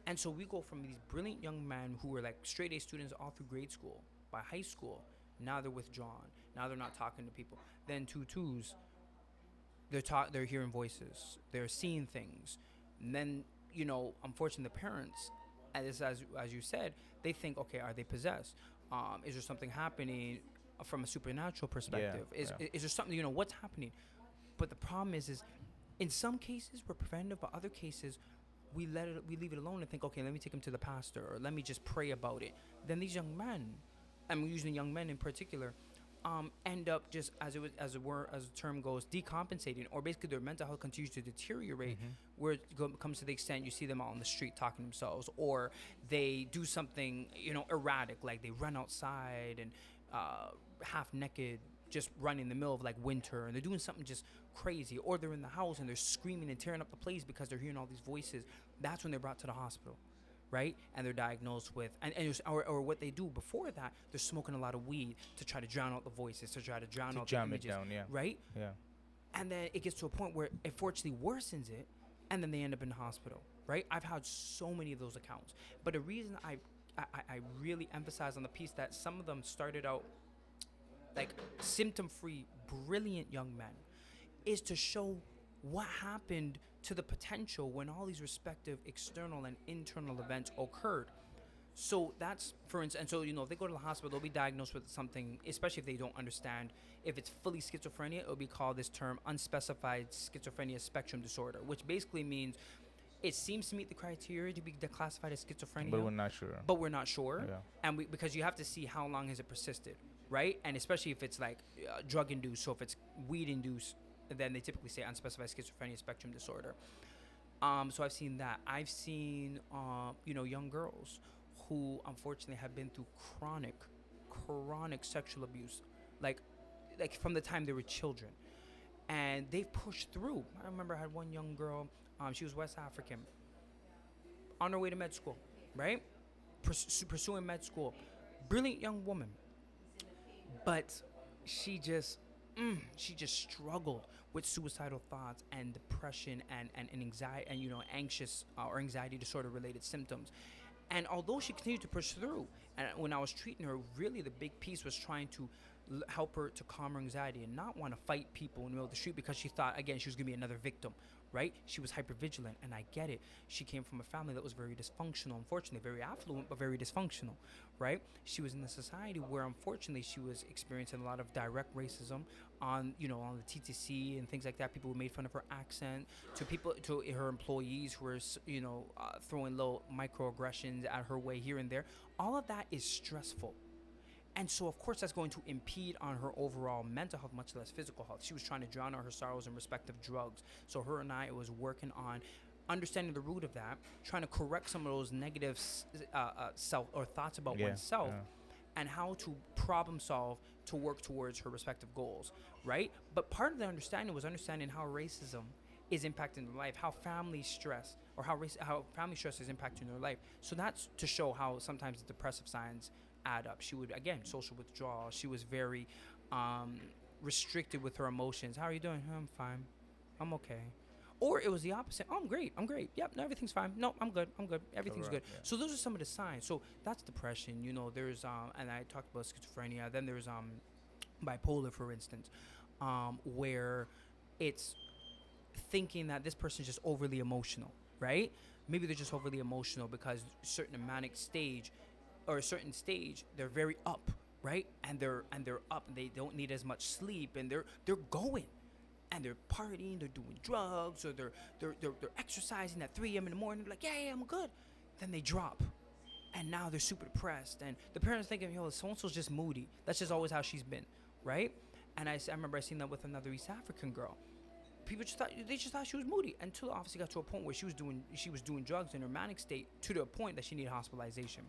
And so we go from these brilliant young men who were like straight A students all through grade school, by high school, now they're withdrawn. Now they're not talking to people. Then twos, they're hearing voices, they're seeing things. And then, unfortunately, the parents, as you said, they think, okay, are they possessed? Is there something happening from a supernatural perspective? Is there something, what's happening? But the problem is in some cases we're preventative, but other cases we leave it alone and think, okay, let me take him to the pastor, or let me just pray about it. Then these young men, I'm using young men in particular, end up just as the term goes, decompensating, or basically their mental health continues to deteriorate, where it comes to the extent you see them out on the street talking to themselves, or they do something erratic, like they run outside and half naked, just running in the middle of like winter, and they're doing something just crazy, or they're in the house and they're screaming and tearing up the place because they're hearing all these voices. That's when they're brought to the hospital, right? And they're diagnosed with, or what they do before that, they're smoking a lot of weed to try to drown out the voices, to try to drown out the images, it down, right? Yeah. And then it gets to a point where it fortunately worsens it, and then they end up in the hospital, right? I've had so many of those accounts. But the reason I really emphasize on the piece that some of them started out like symptom-free, brilliant young men, is to show what happened to the potential when all these respective external and internal events occurred. So that's, for instance, and so, if they go to the hospital, they'll be diagnosed with something, especially if they don't understand. If it's fully schizophrenia, it'll be called this term unspecified schizophrenia spectrum disorder, which basically means it seems to meet the criteria to be classified as schizophrenia. But we're not sure. Yeah. And because you have to see how long has it persisted, right? And especially if it's like drug-induced, so if it's weed-induced, then they typically say unspecified schizophrenia spectrum disorder. So I've seen that. I've seen, young girls who unfortunately have been through chronic sexual abuse, like from the time they were children, and they've pushed through. I remember I had one young girl. She was West African, on her way to med school, right? Pursuing med school. Brilliant young woman, but she just struggled with suicidal thoughts and depression and anxiety and anxious or anxiety disorder related symptoms. And although she continued to push through, and when I was treating her, really the big piece was trying to help her to calm her anxiety and not want to fight people in the middle of the street, because she thought, again, she was going to be another victim, right? She was hypervigilant, and I get it. She came from a family that was very dysfunctional, unfortunately, very affluent, but very dysfunctional, right? She was in a society where, unfortunately, she was experiencing a lot of direct racism on the TTC and things like that. People who made fun of her accent, to her employees who were, throwing little microaggressions at her way here and there. All of that is stressful. And so, of course, that's going to impede on her overall mental health, much less physical health. She was trying to drown out her sorrows in respective drugs. So her and I was working on understanding the root of that, trying to correct some of those negative self or thoughts about oneself, and how to problem solve to work towards her respective goals, right? But part of the understanding was understanding how racism is impacting their life, how family stress or how family stress is impacting their life. So that's to show how sometimes the depressive signs add up. She would, again, social withdrawal. She was very restricted with her emotions. How are you doing? I'm fine. I'm okay. Or it was the opposite. Oh, I'm great. Yep, no, everything's fine. No, I'm good. Everything's good. Yeah. So those are some of the signs. So that's depression. There's and I talked about schizophrenia. Then there's bipolar, for instance, where it's thinking that this person's just overly emotional, right? Maybe they're just overly emotional because a certain manic stage or a certain stage, they're very up, right? And they're up, and they don't need as much sleep, and they're going, and they're partying, they're doing drugs, or they're exercising at 3 a.m. in the morning. They're like, yeah, I'm good. Then they drop, and now they're super depressed, and the parents thinking, yo, so and so's just moody. That's just always how she's been, right? And I remember I seen that with another East African girl. People just thought she was moody, until obviously got to a point where she was doing drugs in her manic state, to the point that she needed hospitalization.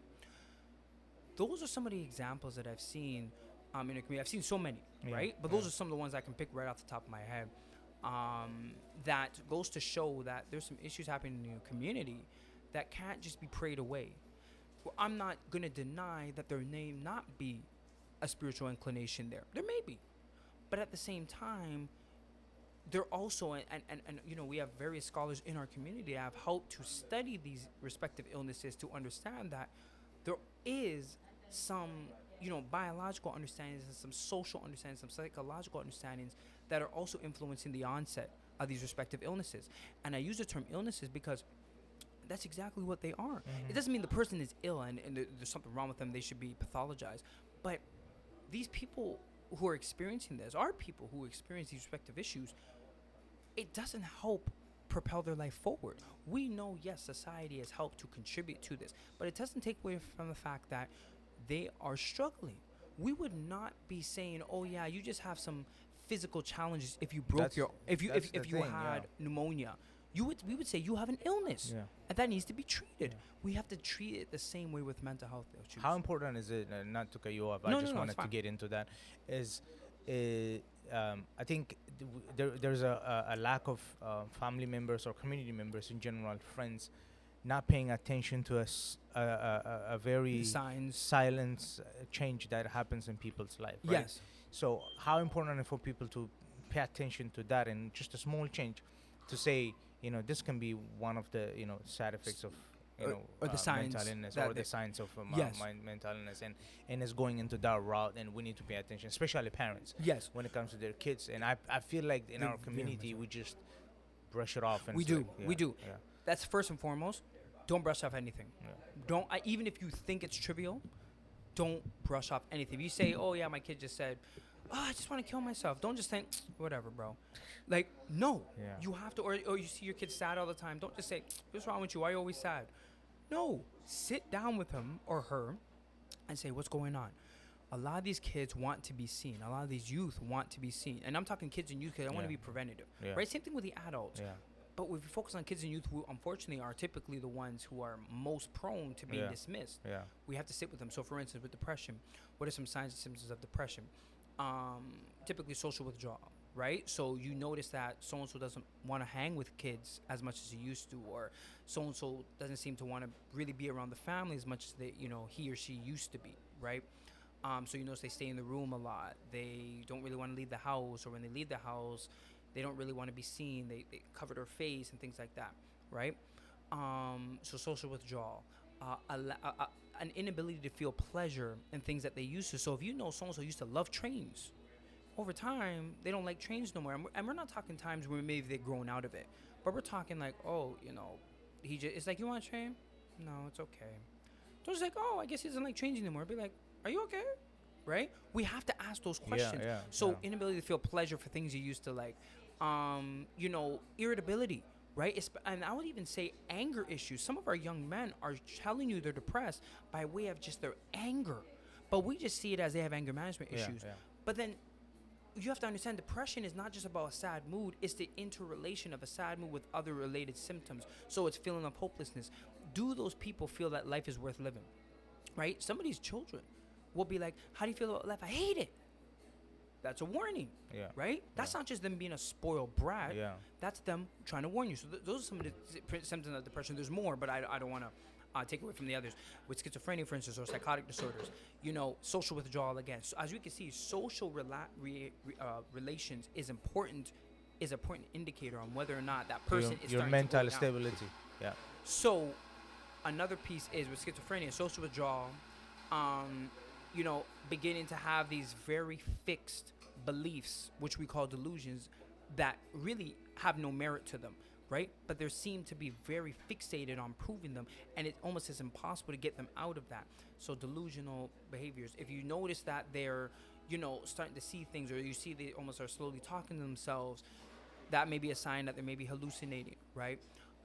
Those are some of the examples that I've seen in the community. I've seen so many, right? But those are some of the ones I can pick right off the top of my head. That goes to show that there's some issues happening in the community that can't just be prayed away. Well, I'm not going to deny that there may not be a spiritual inclination there. There may be. But at the same time, there also, and you know, we have various scholars in our community that have helped to study these respective illnesses to understand that there is some, you know, biological understandings and some social understandings, some psychological understandings that are also influencing the onset of these respective illnesses. And I use the term illnesses because that's exactly what they are. It doesn't mean the person is ill and there's something wrong with them, they should be pathologized. But these people who are experiencing this are people who experience these respective issues. It doesn't help propel their life forward. We know, yes, society has helped to contribute to this, but it doesn't take away from the fact that they are struggling. We would not be saying, oh yeah, you just have some physical challenges if you broke if you had pneumonia. We would say you have an illness, and that needs to be treated. We have to treat it the same way with mental health issues. How important is it, not to cut you off, I just wanted to get into that, is I think there's a lack of family members or community members in general, friends, not paying attention to a very silent change that happens in people's life, right? Yes. So how important is it for people to pay attention to that, and just a small change to say, you know, this can be one of the, you know, side effects of, you know, or the signs mental illness, or the signs of mental illness, and it's going into that route, and we need to pay attention, especially parents. Yes. When it comes to their kids, and I feel like in our community we just brush it off. And we do. Yeah. That's first and foremost. Don't brush off anything. Even if you think it's trivial, don't brush off anything. If you say, oh yeah, my kid just said, oh, I just want to kill myself, don't just think, whatever, bro. Like, no. You have to, or you see your kid sad all the time, don't just say, what's wrong with you? Why are you always sad? No. Sit down with him or her and say, what's going on? A lot of these kids want to be seen. A lot of these youth want to be seen. And I'm talking kids and youth because I want to be preventative. Right? Same thing with the adults. But if we focus on kids and youth, who unfortunately are typically the ones who are most prone to being dismissed, we have to sit with them. So for instance, with depression, what are some signs and symptoms of depression? Typically social withdrawal, right? So you notice that so-and-so doesn't want to hang with kids as much as he used to, or so-and-so doesn't seem to want to really be around the family as much as he or she used to be, right? So you notice they stay in the room a lot. They don't really want to leave the house, or when they leave the house, they don't really want to be seen. They cover their face and things like that, right? So social withdrawal, an inability to feel pleasure in things that they used to. So if you know so-and-so used to love trains, over time, they don't like trains no more. And we're not talking times where maybe they've grown out of it, but we're talking like, oh, you know, it's like, you want a train? No, it's okay. Don't just like, oh, I guess he doesn't like trains anymore. Be like, are you okay? Right? We have to ask those questions. Inability to feel pleasure for things you used to like, you know, irritability, right? And I would even say anger issues. Some of our young men are telling you they're depressed by way of just their anger, but we just see it as they have anger management issues. But then you have to understand, depression is not just about a sad mood. It's the interrelation of a sad mood with other related symptoms. So it's feeling of hopelessness. Do those people feel that life is worth living, right? Some of these children will be like, how do you feel about life? I hate it. That's a warning, right? That's not just them being a spoiled brat. That's them trying to warn you. So those are some of the symptoms of depression. There's more, but I don't want to take away from the others. With schizophrenia, for instance, or psychotic disorders, you know, social withdrawal again. So as we can see, social relations is an important indicator on whether or not that person is your mental stability. So another piece is with schizophrenia, social withdrawal, you know, beginning to have these very fixed beliefs, which we call delusions, that really have no merit to them. right? But they seem to be very fixated on proving them, and it almost is impossible to get them out of that. So delusional behaviors. If you notice that they're, starting to see things, or you see they almost are slowly talking to themselves, that may be a sign that they may be hallucinating, right?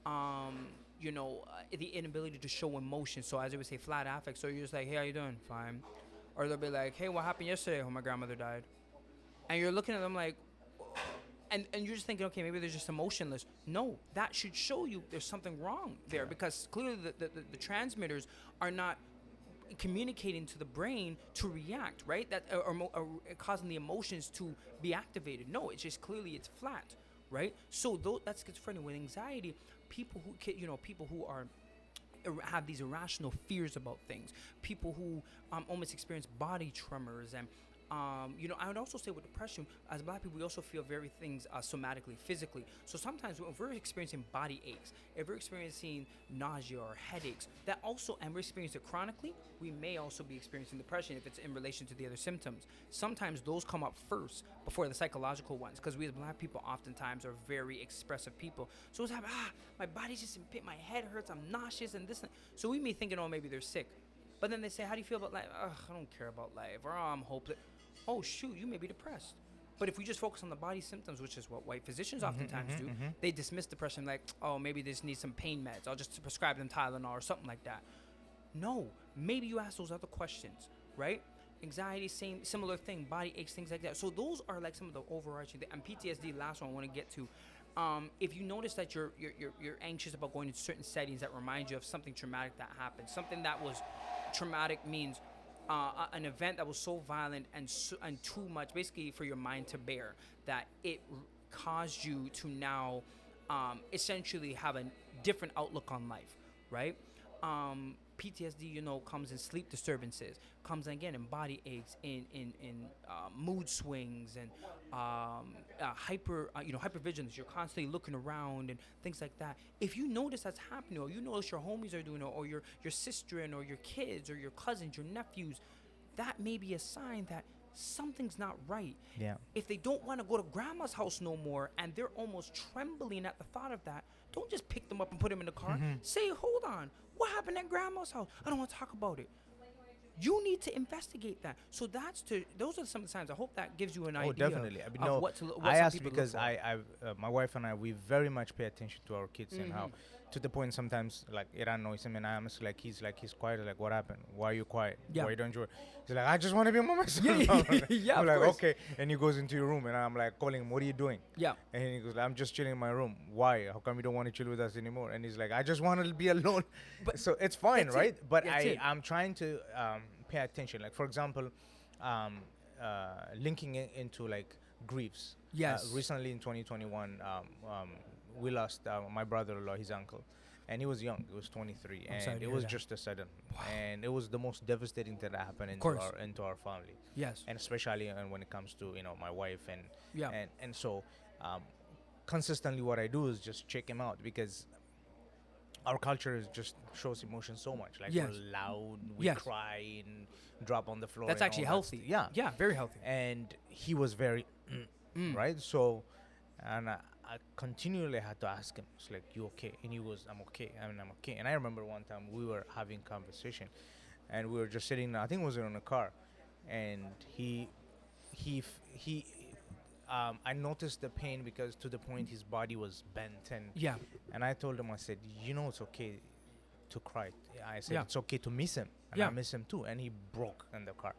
The inability to show emotion. So as they would say, flat affect. So you're just like, hey, how you doing? Fine. Or they'll be like, hey, what happened yesterday? Oh, my grandmother died. And you're looking at them like, and you're just thinking, okay, maybe they're just emotionless. No, that should show you there's something wrong there, because clearly the transmitters are not communicating to the brain to react, right? That or causing the emotions to be activated. No, it's just clearly it's flat, right? So that's schizophrenia. With anxiety, people who are have these irrational fears about things, people who almost experience body tremors, and I would also say with depression, as Black people, we also feel very things somatically, physically. So sometimes if we're experiencing body aches, if we're experiencing nausea or headaches, that also, and we're experiencing it chronically, we may also be experiencing depression if it's in relation to the other symptoms. Sometimes those come up first before the psychological ones, because we as Black people oftentimes are very expressive people. So it's like, my body's just in pain, my head hurts, I'm nauseous, and this. So we may think, maybe they're sick. But then they say, how do you feel about life? I don't care about life, or I'm hopeless. Oh, shoot, you may be depressed. But if we just focus on the body symptoms, which is what white physicians oftentimes do, they dismiss depression like, oh, maybe they just need some pain meds. I'll just prescribe them Tylenol or something like that. No, maybe you ask those other questions, right? Anxiety, similar thing, body aches, things like that. So those are like some of the overarching things. And PTSD, last one I want to get to. If you notice that you're anxious about going into certain settings that remind you of something traumatic that happened, something that was traumatic means an event that was so violent and too much, basically for your mind to bear, that it caused you to now essentially have a different outlook on life, right? PTSD, comes in sleep disturbances, comes again in body aches, in mood swings, and hypervigilance. You're constantly looking around and things like that. If you notice that's happening, or you notice your homies are doing it, or your sister and or your kids or your cousins, your nephews, that may be a sign that something's not right. Yeah. If they don't want to go to grandma's house no more and they're almost trembling at the thought of that, don't just pick them up and put them in the car. Say, hold on, what happened at grandma's house? I don't want to talk about it. You need to investigate that. So those are some of the signs. I hope that gives you an idea. Oh, definitely. I mean, what I some asked people because look for. my wife and I, we very much pay attention to our kids and how, to the point sometimes like Iran annoys him and I'm just like he's quiet. Like, what happened? Why are you quiet? Yeah. Why don't you? He's like, I just want to be by myself. Yeah, I'm of like, course. okay. And he goes into your room and I'm like calling him. What are you doing? Yeah. And he goes, I'm just chilling in my room. Why? How come you don't want to chill with us anymore? And he's like, I just want to be alone. But so it's fine, that's right? it. But That's it. I'm trying to pay attention. Like, for example, linking it into like griefs. Yes. Recently in 2021, we lost my brother-in-law, his uncle, and he was young. He was 23, I'm sorry and to it hear was that. just a sudden, and it was the most devastating thing that happened course. into our family. Yes. And especially when it comes to my wife and Yeah. and so consistently what I do is just check him out because our culture is just shows emotion so much. Like, Yes. we're loud, we Yes. cry and drop on the floor. That's and actually all that healthy. Yeah. Yeah, very healthy. And he was very right. So, and I continually had to ask him, it's like, you okay? And he was, I'm okay. I mean, I'm okay. And I remember one time we were having conversation and we were just sitting, I think it was in a car, and I noticed the pain because to the point his body was bent, Yeah. and I told him, I said, it's okay to cry. I said, Yeah. it's okay to miss him, and Yeah. I miss him too. And he broke in the car.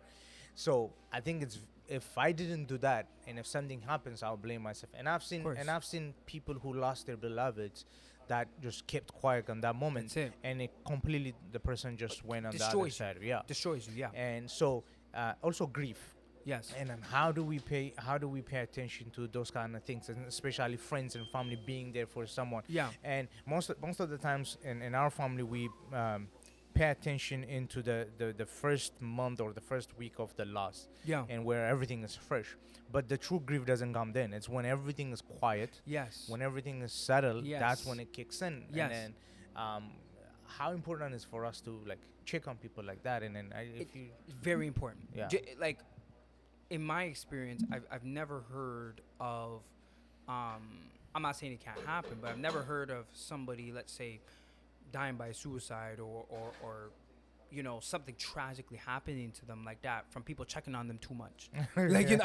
So I think if I didn't do that, and if something happens, I'll blame myself. And I've seen people who lost their beloveds that just kept quiet on that moment, That's it. and it completely the person just went on the other Destroys you. side. Yeah. Destroys you. Yeah. And so also grief. Yes. And then how do we pay attention to those kind of things, and especially friends and family being there for someone. Yeah. And most of the times in our family we pay attention into the first month or the first week of the loss. Yeah. And where everything is fresh, but the true grief doesn't come then. It's when everything is quiet, Yes. when everything is settled. Yes. That's when it kicks in. Yes. And then how important is for us to like check on people like that. And then Very important. Yeah. Like, in my experience, I've never heard of I'm not saying it can't happen, but I've never heard of somebody, let's say, dying by suicide or you know, something tragically happening to them like that from people checking on them too much. Like, you know,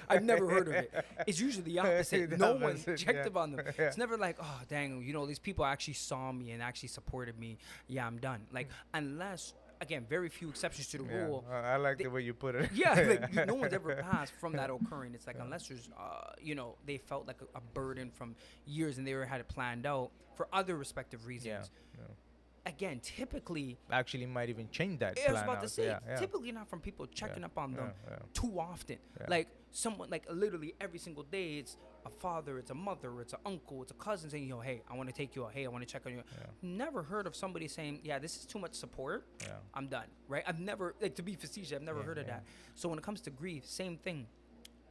I've never heard of it. It's usually the opposite. The No one opposite, checked yeah. up on them. Yeah. It's never like, oh, dang, you know, these people actually saw me and actually supported me. Yeah, I'm done. Like, unless, again, very few exceptions to the Yeah. rule. I like the way you put it. Yeah, like no one's ever passed from that occurring. It's like unless there's, you know, they felt like a burden from years and they already had it planned out for other respective reasons. Yeah. Again, typically, Actually, might even change that. I was plan about to out. say, Yeah. typically not from people checking up on them Yeah. too often. Yeah. Like someone, like literally every single day, it's a father, it's a mother, it's an uncle, it's a cousin saying, yo, hey, I want to take you out. Hey, I want to check on you. Yeah. Never heard of somebody saying, yeah, this is too much support. Yeah. I'm done. Right? I've never, like, to be facetious, I've never Yeah, heard of yeah. that. So when it comes to grief, same thing.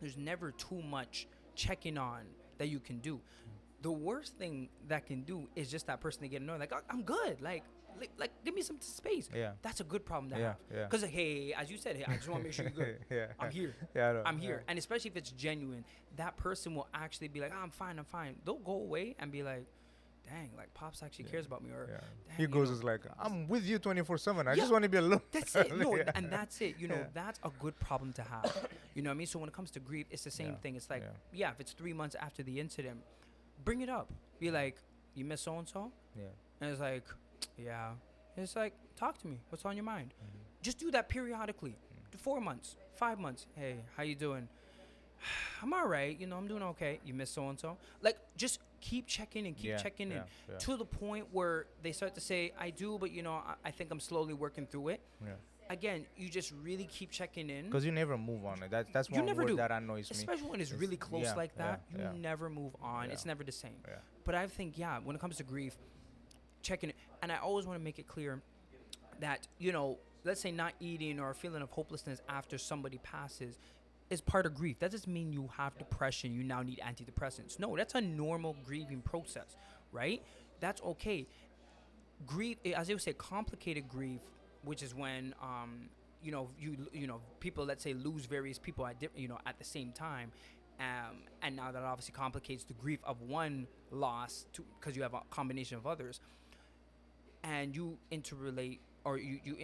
There's never too much checking on that you can do. The worst thing that can do is just that person to get annoyed. Like, "Oh, I'm good. Like, give me some space. Yeah. That's a good problem to Yeah, have. yeah. Because, hey, as you said, hey, I just want to make sure you're good. Yeah. I'm here. Yeah, I know. I'm here. Yeah. And especially if it's genuine, that person will actually be like, oh, I'm fine. They'll go away and be like, dang, like, Pops actually cares about me. Or, Yeah. dang, He you goes know, is like, I'm with you 24/7. I Yeah. just want to be alone. that's it. No, Yeah. and that's it. You know, Yeah. that's a good problem to have. You know what I mean? So when it comes to grief, it's the same Yeah. thing. It's like, Yeah. yeah, if it's 3 months after the incident, bring it up. Be like, you miss so and so? Yeah. And it's like, yeah. It's like, talk to me. What's on your mind? Mm-hmm. Just do that periodically. 4 months, 5 months. Hey, how you doing? I'm all right. You know, I'm doing okay. You miss so and so. Like, just keep checking and keep Yeah, checking in yeah. to the point where they start to say, I do, but you know, I think I'm slowly working through it. Yeah. Again, you just really keep checking in. Because you never move on it. That's You one never word do. that annoys me. Especially when it's It's- really close yeah, like that, yeah, you yeah. never move on. Yeah. It's never the same. Yeah. But I think, yeah, when it comes to grief, checking it. And I always want to make it clear that, you know, let's say not eating or a feeling of hopelessness after somebody passes is part of grief. That doesn't mean you have depression, you now need antidepressants. No, that's a normal grieving process, right? That's okay. Grief, as you say, complicated grief, which is when, you know, people, let's say, lose various people at at the same time. And now that obviously complicates the grief of one loss because you have a combination of others, and you interrelate or you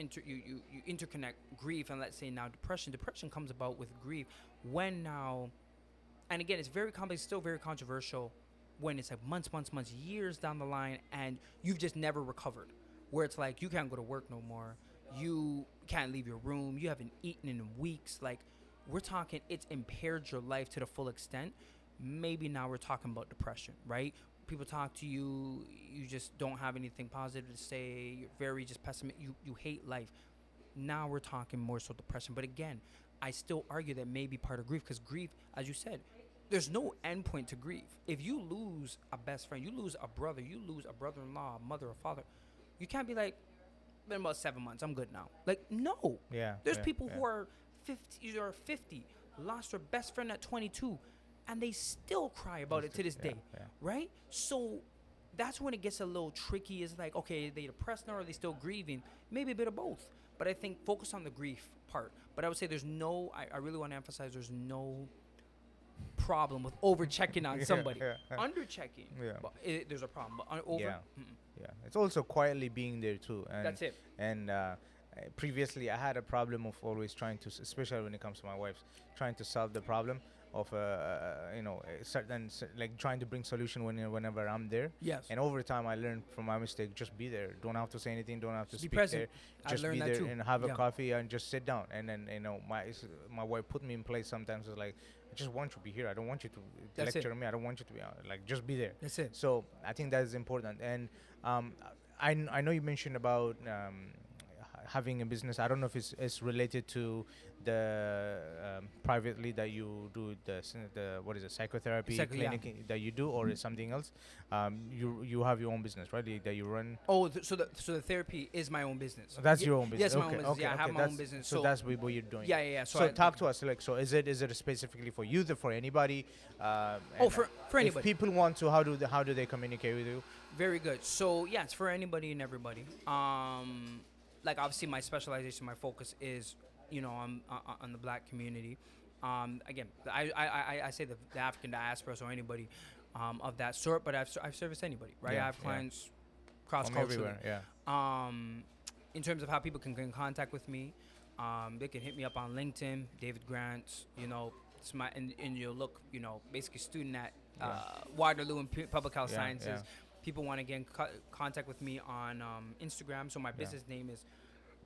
interconnect grief and, let's say, now depression. Depression comes about with grief when now, and again, it's very complex, still very controversial when it's like months, years down the line, and you've just never recovered. Where it's like you can't go to work no more, you can't leave your room, you haven't eaten in weeks. Like, we're talking, it's impaired your life to the full extent. Maybe now we're talking about depression, right? People talk to you, you just don't have anything positive to say, you're very just pessimistic, you hate life. Now we're talking more so depression. But again, I still argue that may be part of grief, because grief, as you said, there's no end point to grief. If you lose a best friend, you lose a brother, you lose a brother-in-law, a mother, a father, you can't be like, been about 7 months, I'm good now. Like, no. Yeah. There's yeah, people yeah. who are 50, lost their best friend at 22, and they still cry about it to this Yeah, day, yeah. right? So that's when it gets a little tricky. Is like, okay, they depressed now, or are they still grieving? Maybe a bit of both. But I think focus on the grief part. But I would say there's no, I really want to emphasize there's no problem with over checking on Yeah, somebody. yeah, yeah. Under checking, Yeah. but there's a problem. But over, Yeah. Yeah, it's also quietly being there too. And That's it. And previously, I had a problem of always trying to, especially when it comes to my wife, trying to solve the problem of a certain like trying to bring solution whenever I'm there. Yes. And over time, I learned from my mistake, just be there. Don't have to say anything. Don't have to Just be speak present. there. I Just learned be that there too. and have a Yeah. coffee and just sit down. And then my wife put me in place. Sometimes it's like, I just want you to be here. I don't want you to That's it. lecture me. I don't want you to be like just be there. That's it. So I think that is important. And I know you mentioned about having a business. I don't know if it's related to the privately that you do the what is it, psychotherapy Exactly, yeah. clinic that you do, or is something else. You have your own business, right? That you run. Oh, so the therapy is my own business. That's Ye- your own business. Yes, my okay, own business. Okay, Yeah, I have okay, my own that's- business. So that's what you're doing. Yeah. So talk to us. Like, so is it specifically for youth or for anybody? For anybody. If people want to, how do they communicate with you? Very good. So yeah, it's for anybody and everybody. Like, obviously my specialization, my focus is, on the Black community. Again, I say the African diaspora, so anybody. of that sort. But I've serviced anybody, right? Yeah, I have yeah. clients From cross-culturally. everywhere. Yeah. In terms of how people can get in contact with me, they can hit me up on LinkedIn, David Grant. It's my and you'll look, basically student at Waterloo and Public Health Yeah, Sciences. yeah. People want to get in contact with me on Instagram. So my Yeah. business name is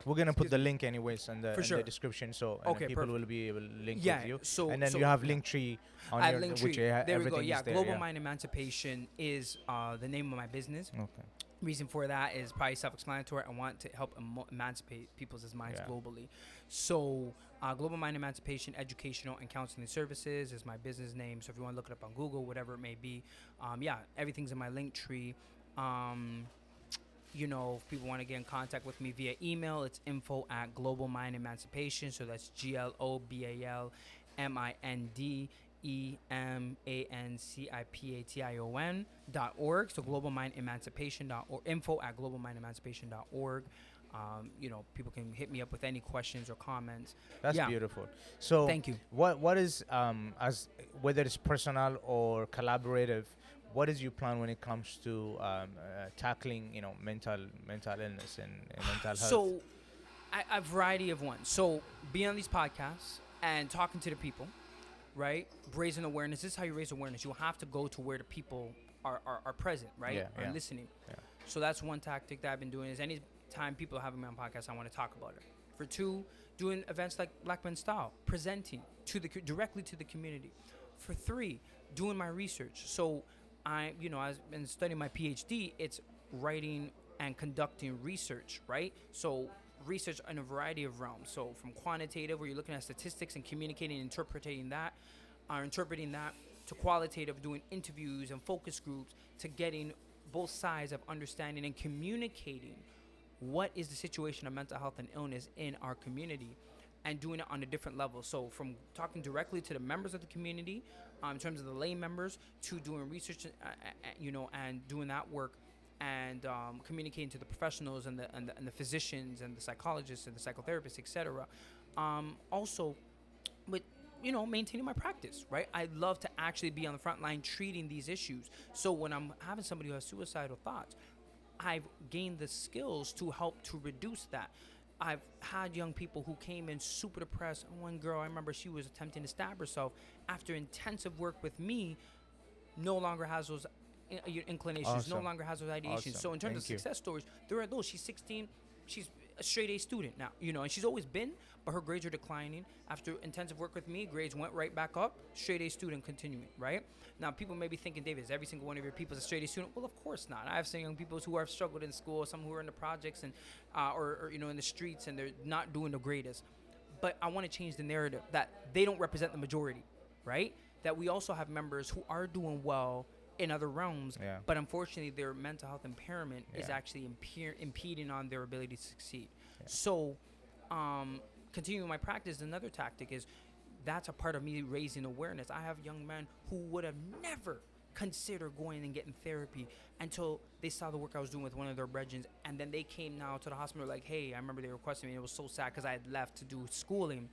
We're gonna put Excuse the me. link anyways in For the sure. description, so Okay, people perfect. will be able to link Yeah, with you. so- And then so- you have yeah. Linktree on at your Linktree. which There we go. everything Yeah, is there. Global Yeah. Mind Emancipation is the name of my business. Okay. Reason for that is probably self-explanatory. I want to help emancipate people's minds Yeah. globally. So Global Mind Emancipation Educational and Counseling Services is my business name. So if you want to look it up on Google, whatever it may be, everything's in my link tree. If people want to get in contact with me via email, it's info@Global Mind Emancipation. So that's GLOBALMINDEMANCIPATION.org. So globalmindemancipation.org, info@globalmindemancipation.org. People can hit me up with any questions or comments. That's Yeah. beautiful. So Thank you. What is as whether it's personal or collaborative, what is your plan when it comes to tackling mental illness and mental health? So, a variety of ones. So, being on these podcasts and talking to the people, right? Raising awareness. This is how you raise awareness. You have to go to where the people are present, right? Yeah, Are yeah. listening. Yeah. So that's one tactic that I've been doing. Is any time people have me on podcasts, I want to talk about it. For two, doing events like Black Men Style, presenting directly to the community. For three, doing my research. So I've been studying my Ph.D. It's writing and conducting research, right? So research in a variety of realms. So from quantitative, where you're looking at statistics and communicating and interpreting that, to qualitative, doing interviews and focus groups, to getting both sides of understanding and communicating what is the situation of mental health and illness in our community, and doing it on a different level. So from talking directly to the members of the community, in terms of the lay members, to doing research, and doing that work, and communicating to the professionals and the physicians and the psychologists and the psychotherapists, etc. Also, with maintaining my practice, right? I love to actually be on the front line treating these issues. So when I'm having somebody who has suicidal thoughts, I've gained the skills to help to reduce that. I've had young people who came in super depressed. One girl, I remember, she was attempting to stab herself. After intensive work with me, no longer has those inclinations, no Awesome. longer has those ideations. Awesome. So in terms of Thank you. success stories, there are those. She's 16. She's a straight A student now, and she's always been, but her grades are declining. After intensive work with me, grades went right back up. Straight A student continuing, right? Now, people may be thinking, David, is every single one of your people a straight A student? Well, of course not. I have some young people who have struggled in school, some who are in the projects and or in the streets, and they're not doing the greatest. But I want to change the narrative that they don't represent the majority, right? That we also have members who are doing well in other realms, Yeah. but unfortunately their mental health impairment is Yeah. actually impeding on their ability to succeed. Yeah. So continuing my practice, another tactic is that's a part of me raising awareness. I have young men who would have never considered going and getting therapy until they saw the work I was doing with one of their brethren, and then they came now to the hospital like, hey, I remember they requested me, and it was so sad because I had left to do schooling.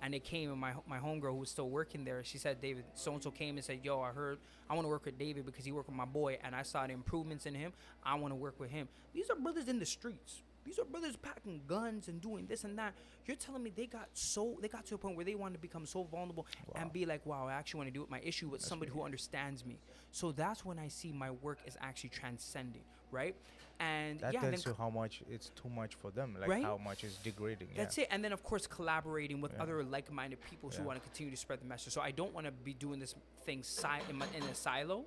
And they came, and my homegirl who was still working there, she said, David, so-and-so came and said, yo, I heard I want to work with David because he worked with my boy, and I saw the improvements in him. I want to work with him. These are brothers in the streets. These are brothers packing guns and doing this and that. You're telling me they got to a point where they wanted to become so vulnerable and be like, wow, I actually want to do it. My issue with somebody who understands me. So that's when I see my work is actually transcending, right? And That yeah, tells you how much it's too much for them, like Right? how much is degrading. that's it. And then, of course, collaborating with Yeah. other like-minded people who Yeah. want to continue to spread the message. So I don't want to be doing this thing in a silo.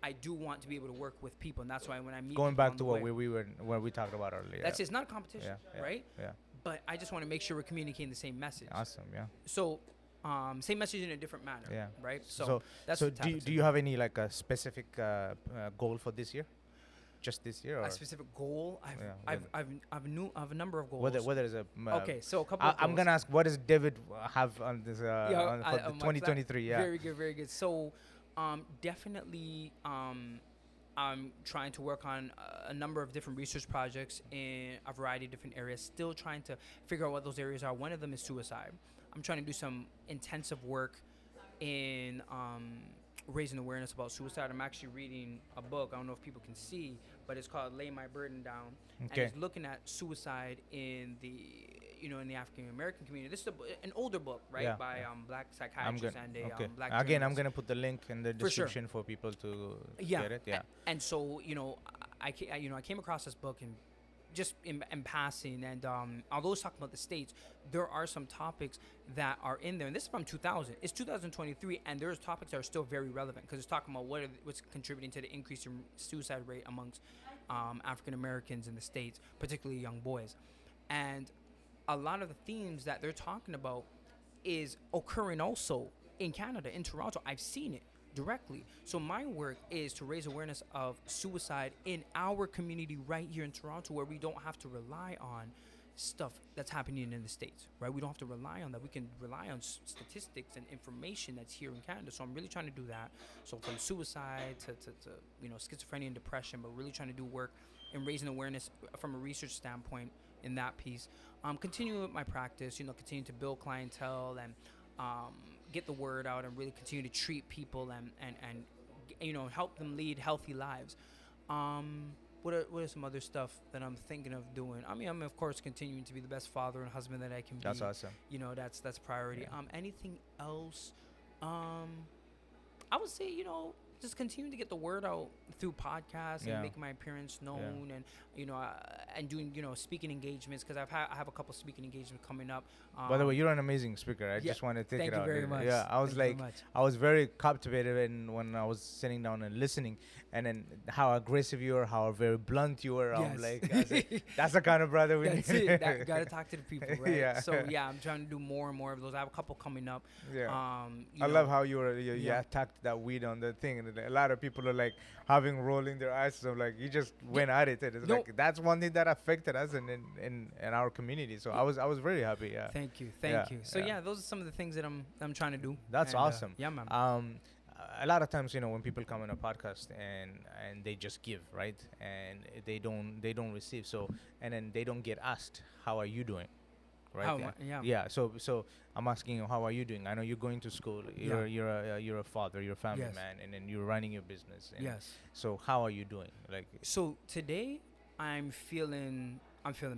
I do want to be able to work with people, and that's why when I meet Going people back on to the what way- we talked about earlier. that's it. It's not a competition, Yeah. right? Yeah. But I just want to make sure we're communicating the same message. Awesome. Yeah. So, same message in a different manner. Yeah. Right. So that's so the do tactics do you have any like a specific goal for this year? Just this year, or a specific goal? Yeah, I've a number of goals. whether it's a Okay, so a couple. I, of I'm goals. gonna ask, what does David have on this Yeah, on, for the on my pla- 2023? Yeah. Very good, very good. So, definitely, I'm trying to work on a number of different research projects in a variety of different areas. Still trying to figure out what those areas are. One of them is suicide. I'm trying to do some intensive work in raising awareness about suicide. I'm actually reading a book. I don't know if people can see, but it's called "Lay My Burden Down," and Okay. it's looking at suicide in the in the African American community. This is an older book, right, Yeah, by yeah. black I'm psychiatrist gonna and a okay. black Again, I'm journalist. gonna put the link in the For sure. description for people to Yeah, get it. Yeah. and so I came across this book and just in passing, and although it's talking about the states, there are some topics that are in there, and this is from 2000. It's 2023, and there's topics that are still very relevant because it's talking about what's contributing to the increase in suicide rate amongst African Americans in the states, particularly young boys, and a lot of the themes that they're talking about is occurring also in Canada, in Toronto. I've seen it directly. So my work is to raise awareness of suicide in our community right here in Toronto, where we don't have to rely on stuff that's happening in the States, right? We don't have to rely on that. We can rely on statistics and information that's here in Canada. So I'm really trying to do that. So from suicide to schizophrenia and depression, but really trying to do work in raising awareness from a research standpoint in that piece. Continue with my practice, continue to build clientele and get the word out and really continue to treat people and help them lead healthy lives. What are some other stuff that I'm thinking of doing? I mean, I'm of course continuing to be the best father and husband that I can be. That's awesome. That's priority. Yeah. Anything else? I would say, just continue to get the word out through podcasts Yeah. and make my appearance known, and and doing speaking engagements, because I have a couple speaking engagements coming up. By the way, you're an amazing speaker. I yeah, just want to take thank it you out. very there. much. Yeah, I was Thank you very like, much. I was very captivated when I was sitting down and listening, and then how aggressive you were, how very blunt you were. I'm Yes. like, I said, that's the kind of brother we That's need. it. Gotta talk to the people, right? Yeah. So yeah, I'm trying to do more and more of those. I have a couple coming up. Yeah. You I know, love how you yeah. attacked that weed on the thing, and a lot of people are like having rolling their eyes. So like you just went at it. And it's No. like that's one thing that affected us in our community. So I was very happy. Yeah. Thank you. Yeah, So yeah. yeah, those are some of the things that I'm trying to do. That's And, awesome. yeah, man. A lot of times, when people come on a podcast and they just give, right, and they don't receive, so and then they don't get asked, how are you doing, right? How am I- yeah. Yeah. So I'm asking you, how are you doing? I know you're going to school. You're a father. You're a family Yes. man, and then you're running your business. And Yes. So how are you doing? Like. So today I'm feeling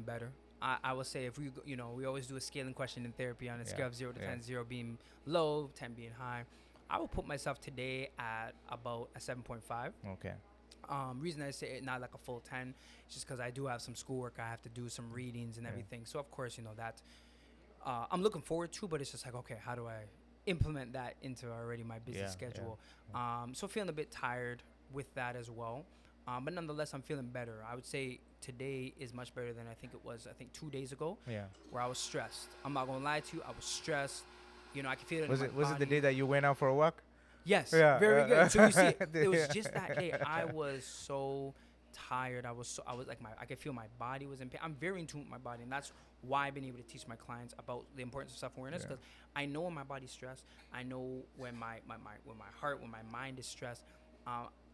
better. I will say, if we we always do a scaling question in therapy on a Yeah, scale of 0 to yeah. 10, 0 being low, 10 being high. I will put myself today at about a 7.5. Okay. Reason I say it not like a full 10 is just because I do have some schoolwork. I have to do some readings and Yeah. everything. So of course, that I'm looking forward to, but it's just like, okay, how do I implement that into already my busy Yeah, schedule? So feeling a bit tired with that as well. But nonetheless, I'm feeling better. I would say today is much better than I think it was, 2 days ago, Yeah. where I was stressed. I'm not going to lie to you. I was stressed. I could feel it Was in it my was it the body. day that you went out for a walk? Yes, Yeah, very yeah. good. So you see, it was Yeah. just that day. I was so tired. I was like I could feel my body was in pain. I'm very in tune with my body, and that's why I've been able to teach my clients about the importance of self-awareness, Yeah. because I know when my body's stressed. I know when my heart, when my mind is stressed.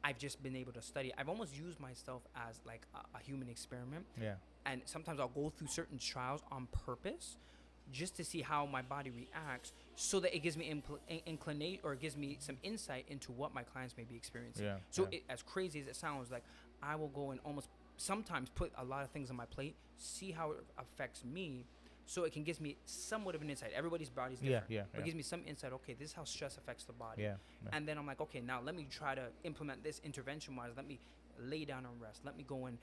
I've just been able to study. I've almost used myself as like a human experiment, Yeah. and sometimes I'll go through certain trials on purpose just to see how my body reacts, so that it gives me inclinate, or it gives me some insight into what my clients may be experiencing. Yeah, So yeah. as crazy as it sounds, like I will go and almost sometimes put a lot of things on my plate, see how it affects me, so it can give me somewhat of an insight. Everybody's body's Yeah, different. yeah, But it yeah. gives me some insight. Okay, this is how stress affects the body. Yeah. Yeah. And then I'm like, okay, now let me try to implement this intervention-wise. Let me lay down and rest. Let me go and,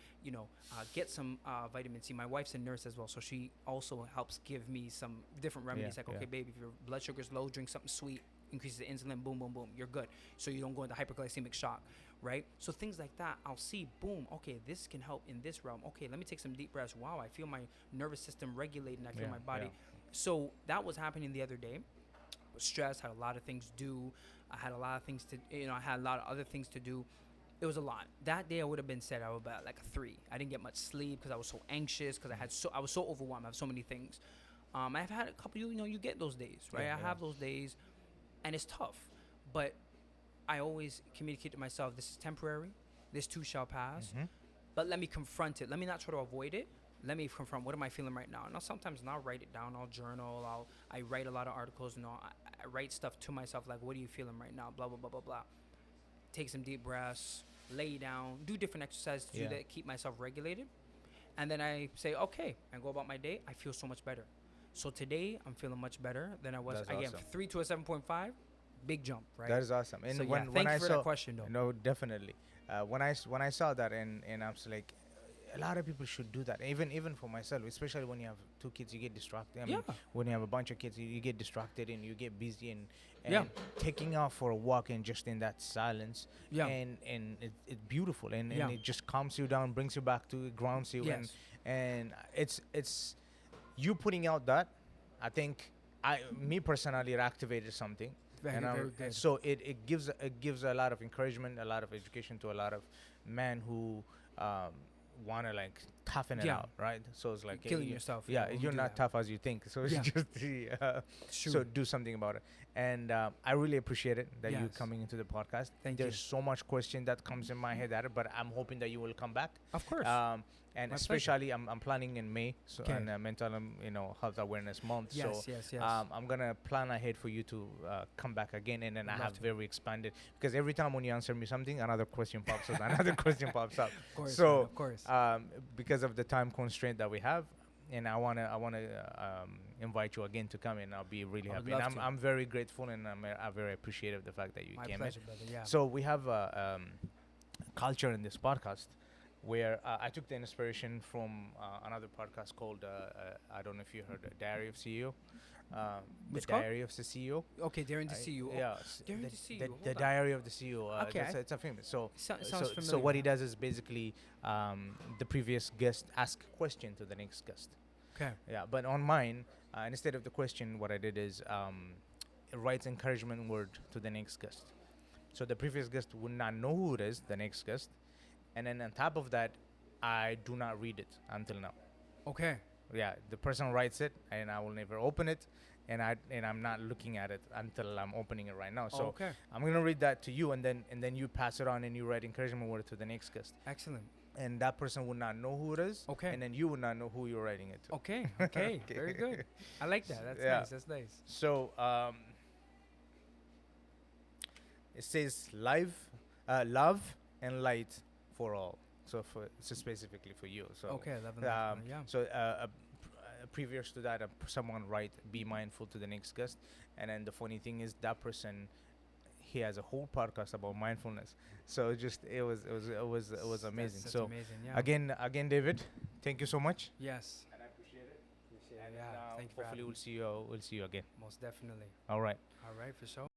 get some vitamin C. My wife's a nurse as well, so she also helps give me some different remedies. Yeah, Like, okay, yeah. babe, if your blood sugar's low, drink something sweet, increases the insulin, boom, boom, boom, you're good. So you don't go into hyperglycemic shock, right? So things like that, I'll see, boom, okay, this can help in this realm. Okay, let me take some deep breaths. Wow, I feel my nervous system regulating. I feel Yeah, my body. yeah. So that was happening the other day. Was stressed, had a lot of things due. I had a lot of things to, I had a lot of other things to do. It was a lot. That day I would have been said I was about like a 3. I didn't get much sleep because I was so anxious, because I was so overwhelmed. I have so many things. I've had a couple, you get those days, right? Yeah, I yeah. have those days, and it's tough. But I always communicate to myself, this is temporary. This too shall pass. Mhm. But let me confront it. Let me not try to avoid it. let me confront what am I feeling right now. Now sometimes I'll write it down, I'll journal, I write a lot of articles, I write stuff to myself like, what are you feeling right now, blah blah blah blah blah. Take some deep breaths, lay down, do different exercises to do that, keep myself regulated. And then I say, okay, and go about my day. I feel so much better. So today I'm feeling much better than I was. That's Again, awesome. 3 to a 7.5, big jump, right? That is awesome. And So, yeah, when thank I you for saw that question, though. no, definitely. When I saw that, and I was like, a lot of people should do that. Even for myself, especially when you have two kids, you get distracted. I mean, Yeah. when you have a bunch of kids, you get distracted and you get busy, and Yeah. taking out for a walk and just in that silence, Yeah. and it's beautiful, and Yeah. it just calms you down, brings you back to it, grounds you, Yes. and it's you putting out that, I think, me personally, it activated something. Very, And very good. so it gives a lot of encouragement, a lot of education to a lot of men who want to like toughen it Yeah. out, right? So it's like Killing yourself, Yeah, when you you're do not that. tough as you think. So Yeah. it's just True. so do something about it. And I really appreciate it that you Yes. coming into the podcast. Thank There's you. so much question that comes in my head at it, but I'm hoping that you will come back. Of course. And My especially I'm planning in May, so 'Kay. on Mental Health Awareness Month. Yes, So yes, yes. I'm gonna plan ahead for you to come back again, and then I Would have love to. very expanded, because every time when you answer me something, another question pops up, another question pops up. Of course. So man, of course. because of the time constraint that we have, and I wanna invite you again to come in. I'll be really I would happy, and love to. I'm very grateful, and I'm very appreciative of the fact that you My came pleasure, brother. Yeah. in. So we have a culture in this podcast where I took the inspiration from another podcast called I don't know if you heard Diary of CEO. The What's called? Diary of the CEO. Okay, daring to see you. Oh, Yeah, Daring the, to see the, you. the Hold on. Diary of the CEO. Okay. It's a famous. So Sounds so familiar. what he does is basically the previous guest ask a question to the next guest. Okay. Yeah, but on mine, instead of the question, what I did is write encouragement word to the next guest. So the previous guest would not know who it is, the next guest, and then on top of that, I do not read it until now. Okay. Yeah, the person writes it, and I will never open it, and I'm not looking at it until I'm opening it right now. So okay. I'm gonna read that to you, and then you pass it on, and you write encouragement word to the next guest, Excellent. and that person would not know who it is. Okay. And then you would not know who you're writing it to. Okay. Okay. Very good. I like that. That's Yeah. nice. That's nice. So it says love and light for all. So specifically for you. So Okay. Love and life, yeah. So previous to that, someone write be mindful to the next guest, and then the funny thing is that person, he has a whole podcast about mindfulness. So it was amazing. That's So amazing. Yeah. again, David, thank you so much. Yes. And I appreciate it. Appreciate it. And Yeah. Thank you for hopefully having we'll see you again. me. Most definitely. All right. All right. For sure.